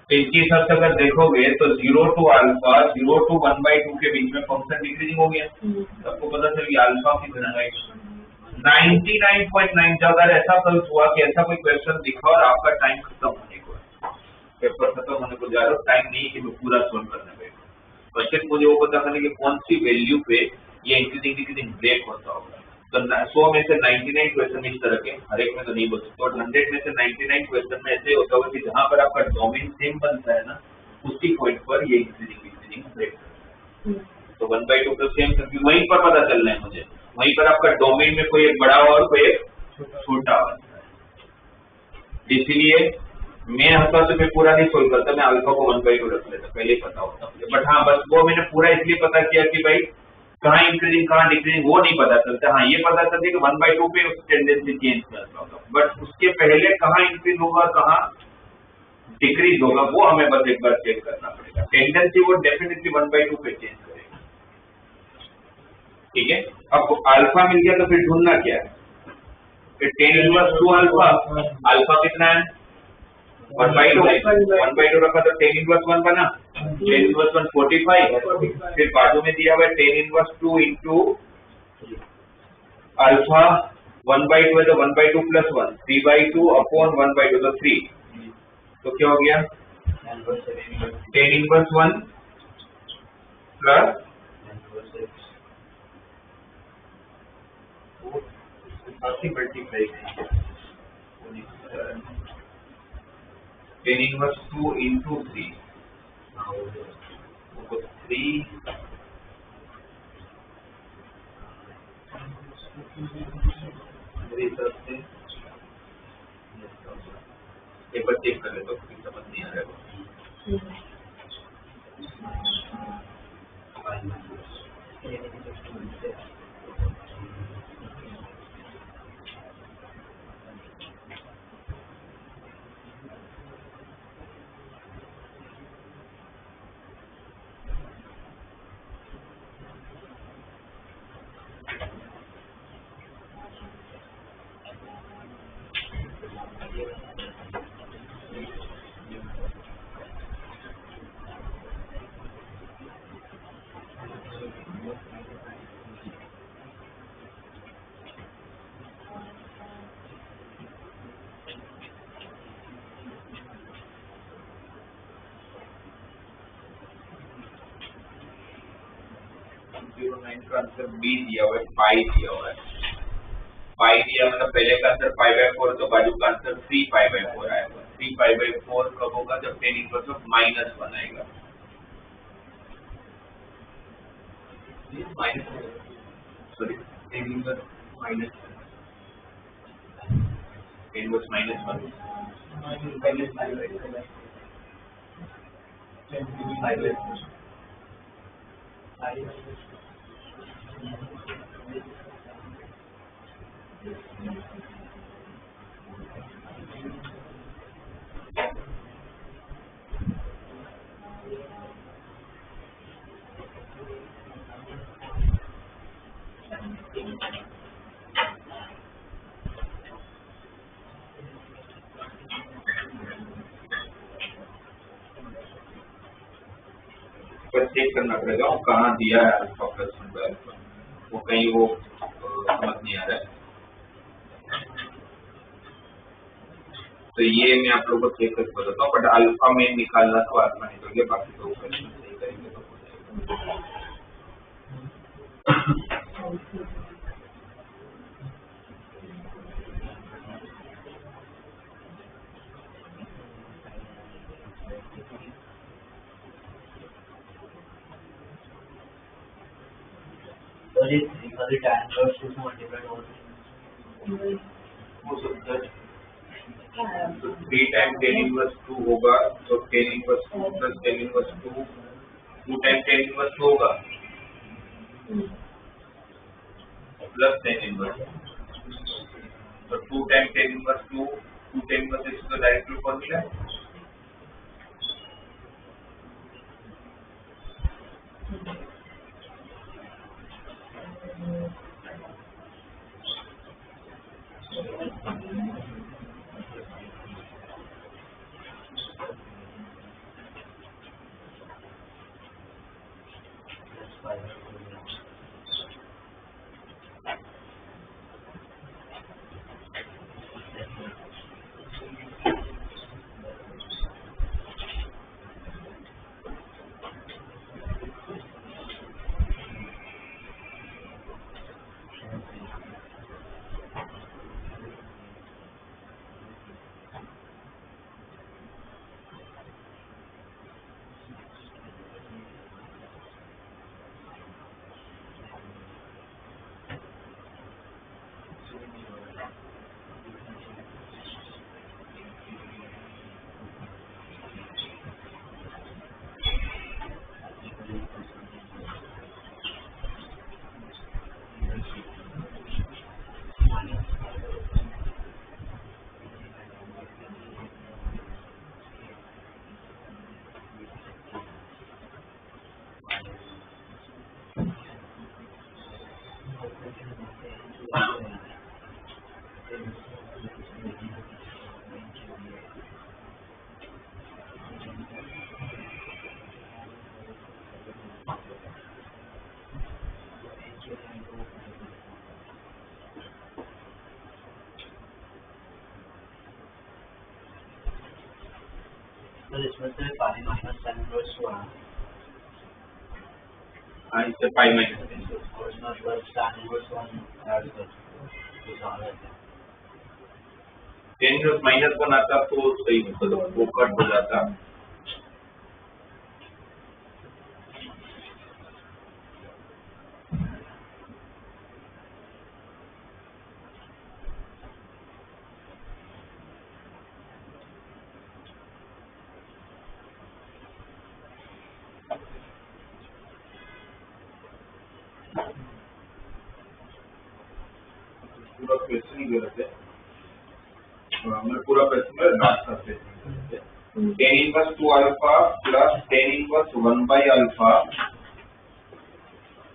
तो इसके हिसाब से अगर देखोगे तो 0 टू अल्फा, 0 टू 1/2 के बीच में फंक्शन डिक्रीजिंग हो गया। सबको पता चल गया अल्फा कितना है। 99.9। अगर ऐसा कल हुआ कि ऐसा कोई क्वेश्चन दिखा और आपका टाइम खत्म होने को है, पेपर खत्म होने को जा रहा हो, टाइम नहीं कि मैं पूरा सोल्व करने बैठूं, बस मुझे वो पता करने की कौन सी वैल्यू पे ये इंक्रीजिंग डिक्रीजिंग ब्रेक होता होगा। तो 100 में से 99 क्वेश्चन इस तरह के, हर एक में तो नहीं बोल सकते, और 100 में से 99 क्वेश्चन में ऐसे होता होगा कि जहां पर आपका डोमेन सेम बनता है ना, उसी पॉइंट पर ये इंक्रीजिंग ब्रेक करता है। तो 1/2 तो सेम, क्योंकि वहीं पर पता चलना है मुझे, वहीं पर आपका डोमेन में कोई एक बड़ा और कोई एक छोटा बनता है। इसलिए मैं हफ्ता से मैं पूरा नहीं सोल्व करता, मैं अल्फा को 1/2 रख लेता, पहले ही पता होता मुझे। बट हाँ, बस वो मैंने पूरा इसलिए पता किया कि भाई कहाँ इंक्रीजिंग कहाँ डिक्रीजिंग वो नहीं पता चलता। हाँ, ये पता चलता है कि 1/2 पे उसकी टेंडेंसी चेंज करता होगा, बट उसके पहले कहाँ इंक्रीज होगा कहाँ डिक्रीज होगा वो हमें बस एक बार चेक करना पड़ेगा। टेंडेंसी वो डेफिनेटली 1/2 पे चेंज करेगा। ठीक है, अब अल्फा मिल गया तो फिर ढूंढना क्या है? फिर tan इनवर्स 2 अल्फा, अल्फा कितना है? 1/2 रखा तो tan इनवर्स 1 बना, tan इनवर्स 1 45, फिर बाजू में दिया हुआ है tan इनवर्स 2 इंटू अल्फा 1/2 है तो 1/2 प्लस 1 3/2 अपॉन 1/2 तो 3, तो क्या हो गया? tan inverse 1 plus multiply tan inverse 2 into 3, 3 मेरे हिसाब से एक बार चेक कर ले तो समझ नहीं आ रहा है। का आंसर बी दिया हुआ है, पाई दिया हुआ है। पाई दिया मतलब पहले का आंसर पाई बाय 4 तो बाजू का आंसर 3 पाई बाय 4 आएगा। 3 पाई बाय 4 कब होगा जब tan इनवर्स ऑफ -1 आएगा। सॉरी tan इनवर्स -1 पर चेक करना पड़ेगा वो कहाँ दिया है अल्फा प्लस 1 बाय अल्फा, वो कहीं वो समझ नहीं आ रहा है। तो ये मैं आप लोगों को चेक करके बताता हूँ, बट अल्फा में निकालना तो अल्फा निकल गया, बाकी तो क्वेश्चन सही करेंगे तो हो जाएगा। और ये 3 का भी tan इनवर्स 2 से मल्टीप्लाई हो सकता है। तो 3 टाइम tan इनवर्स 2 होगा, तो tan inverse 2 plus tan inverse 2 2 time tan inverse 2 होगा प्लस tan इनवर्स, तो 2 time tan inverse 2 tan inverse इसका डायरेक्टली फॉर्मूला है। तो इसमें से पाई माइनस tan इनवर्स हुआ हाँ, इससे पाई माइनस tan और इसमें प्लस tan इनवर्स 1 ऐड कर तो सारा है। tan इनवर्स -1 आता तो सही मतलब वो कट हो जाता। पूरा क्वेश्चन ही गलत है, हमने पूरा क्वेश्चन लास्ट का question tan inverse 2 alpha plus tan inverse 1 by alpha,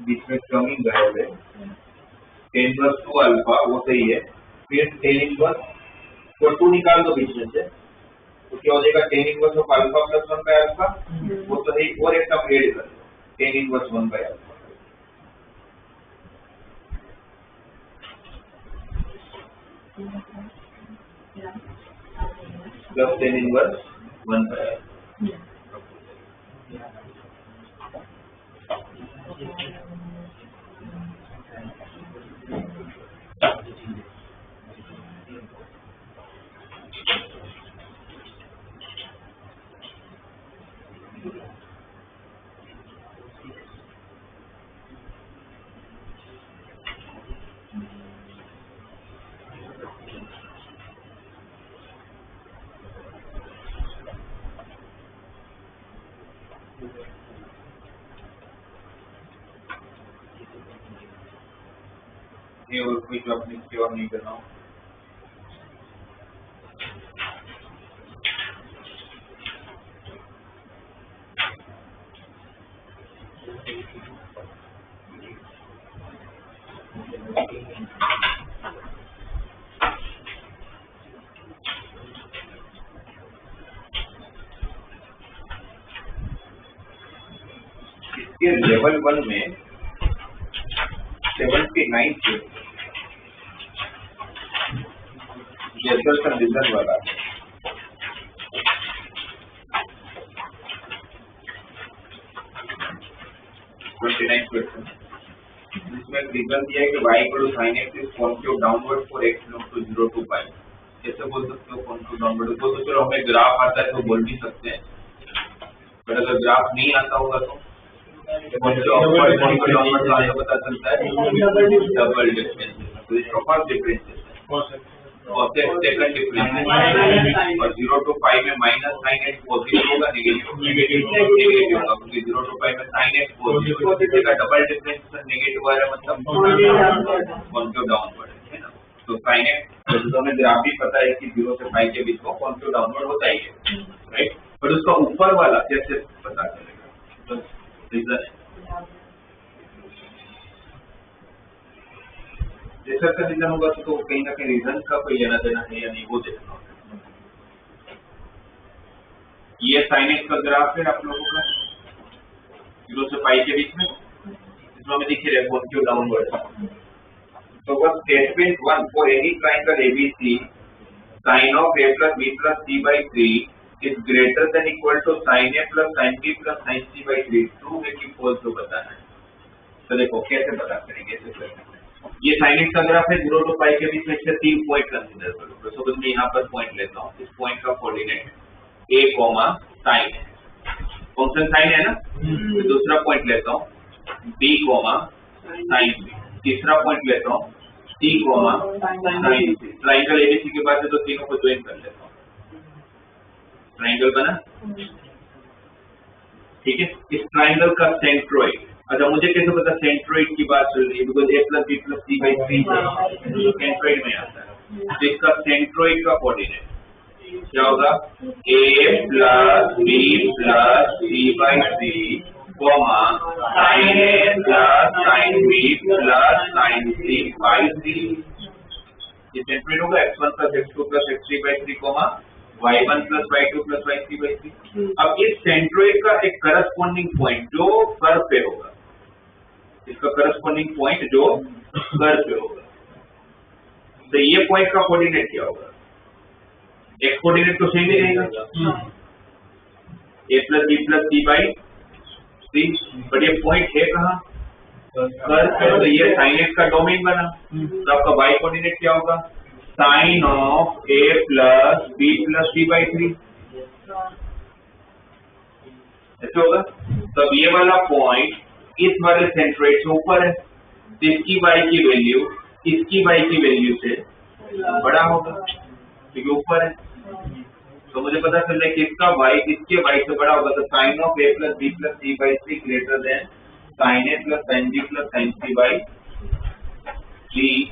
बीच में कमिंग है tan इनवर्स 2 अल्फा वो सही है, फिर tan इनवर्स तो 2 निकाल दो बीच में से, तो क्या हो जाएगा tan inverse of alpha plus 1 by alpha, वो सही, और एक टर्म ऐड कर दो tan inverse 1 by alpha plus tan inverse 1 by alpha. ये और कोई जो अपनी सेवा नहीं कर रहा हूँ। इसके लेवल 1 में 79 से जैसल रिजल्ट वाला 29 क्वेश्चन, जिसमें रीजन दिया है कि y equal to sin x is concave downward for x belong to 0 to pi. कैसे बोल सकते हो कॉन्केव डाउनवर्ड को? तो चलो हमें ग्राफ आता है तो बोल भी सकते हैं, पर अगर ग्राफ नहीं आता होगा तो कॉन्केव अपवर्ड कॉन्केव डाउनवर्ड का आंसर पता चलता है डबल डिफरेंस। तो ये फर्स्ट डिफरेंस है और सेकंड डिफरेंस और 0 टू पाई में माइनस sin x पॉजिटिव होगा, नेगेटिव होगा, क्योंकि 0 टू पाई में sin x पॉजिटिव का डबल डिफरेंस नेगेटिव आ रहा है, मतलब कॉन्केव डाउनवर्ड है ना। तो sin x तो हमें ग्राफ भी पता है कि 0 से पाई के बीच में कॉन्केव डाउनवर्ड होता ही है, राइट। पर उसका ऊपर वाला कैसे पता चलेगा? तो रीजन है जैसा का रीजन होगा तो कहीं ना कहीं रीजन का कोई लेना देना है या नहीं वो देखना होगा। ये sin x का ग्राफ है आप लोगों का 0 से पाई के बीच में, इसमें हमें दिख रहा है कॉन्केव डाउनवर्ड। तो बस statement 1 for any triangle ABC sin of a plus b plus c by 3 is greater than equal to sin a plus sin b plus sin c by 3, true है कि फॉल्स हो बताना है। तो देखो कैसे पता करेंगे, ऐसे करेंगे। ये sin x का ग्राफ है 0 टू पाई के बीच में, इससे 3 पॉइंट कंसीडर करो। तो मैं यहाँ पर पॉइंट लेता हूँ, इस पॉइंट का कोऑर्डिनेट a, sin है, फंक्शन sin है ना। तो दूसरा पॉइंट लेता हूँ b, sin b, तीसरा पॉइंट लेता हूँ c, sin c। Triangle ABC के बाद तो तीनों को ज्वाइन कर लेता हूँ, ट्रायंगल बना, ठीक है। इस ट्रायंगल का सेंट्रोइड, अच्छा मुझे कैसे पता सेंट्रोइड की बात चल रही है? Because a plus b plus c by 3 centroid में आता है। तो इसका सेंट्रोइड का कोऑर्डिनेट क्या होगा? a plus b plus c by 3 sin a plus sin b plus sin c by 3। ये सेंट्रोइड होगा x1 plus x2 plus x3 by 3 y1 plus y2 plus y3 by 3। अब इस सेंट्रोइड का एक करस्पॉन्डिंग पॉइंट जो कर्व पे होगा, इसका करस्पॉन्डिंग पॉइंट जो कर्व पे होगा, तो ये पॉइंट का कोऑर्डिनेट क्या होगा? एक्स कोऑर्डिनेट तो सेम ही रहेगा, a plus b plus c by 3, but ये पॉइंट है कहाँ? कर्व पे। तो ये sin x का डोमेन बना, तो आपका y कोऑर्डिनेट क्या होगा? sin of a plus b plus c by 3, ऐसे होगा। तब ये वाला पॉइंट इस वाले सेंट्रोइड से ऊपर है, तो इसकी y की वैल्यू इसकी y की वैल्यू से बड़ा होगा क्योंकि ऊपर है। तो मुझे पता चल रहा है कि इसका y इसके y से बड़ा होगा, तो sin of a plus b plus c by 3 greater than sin a plus sin b plus sin c by 3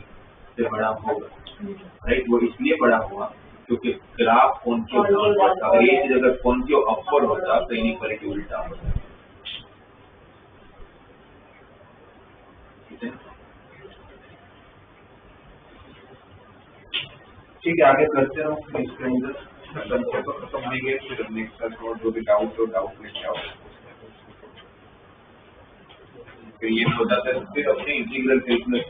से बड़ा होगा, राइट। वो इसलिए बड़ा हुआ क्योंकि ग्राफ कॉन्केव डाउनवर्ड था, अगर ये चीज अगर कॉन्केव अपवर्ड होता तो इनइक्वालिटी उल्टा होता। ठीक है, आगे करते रहो। इसके अंदर खत्म हो गए, फिर नेक्स्ट क्लास जो भी डाउट हो डाउट लेके आओ। फिर ये हो जाता है, फिर अपने इंटीग्रल कैलकुलस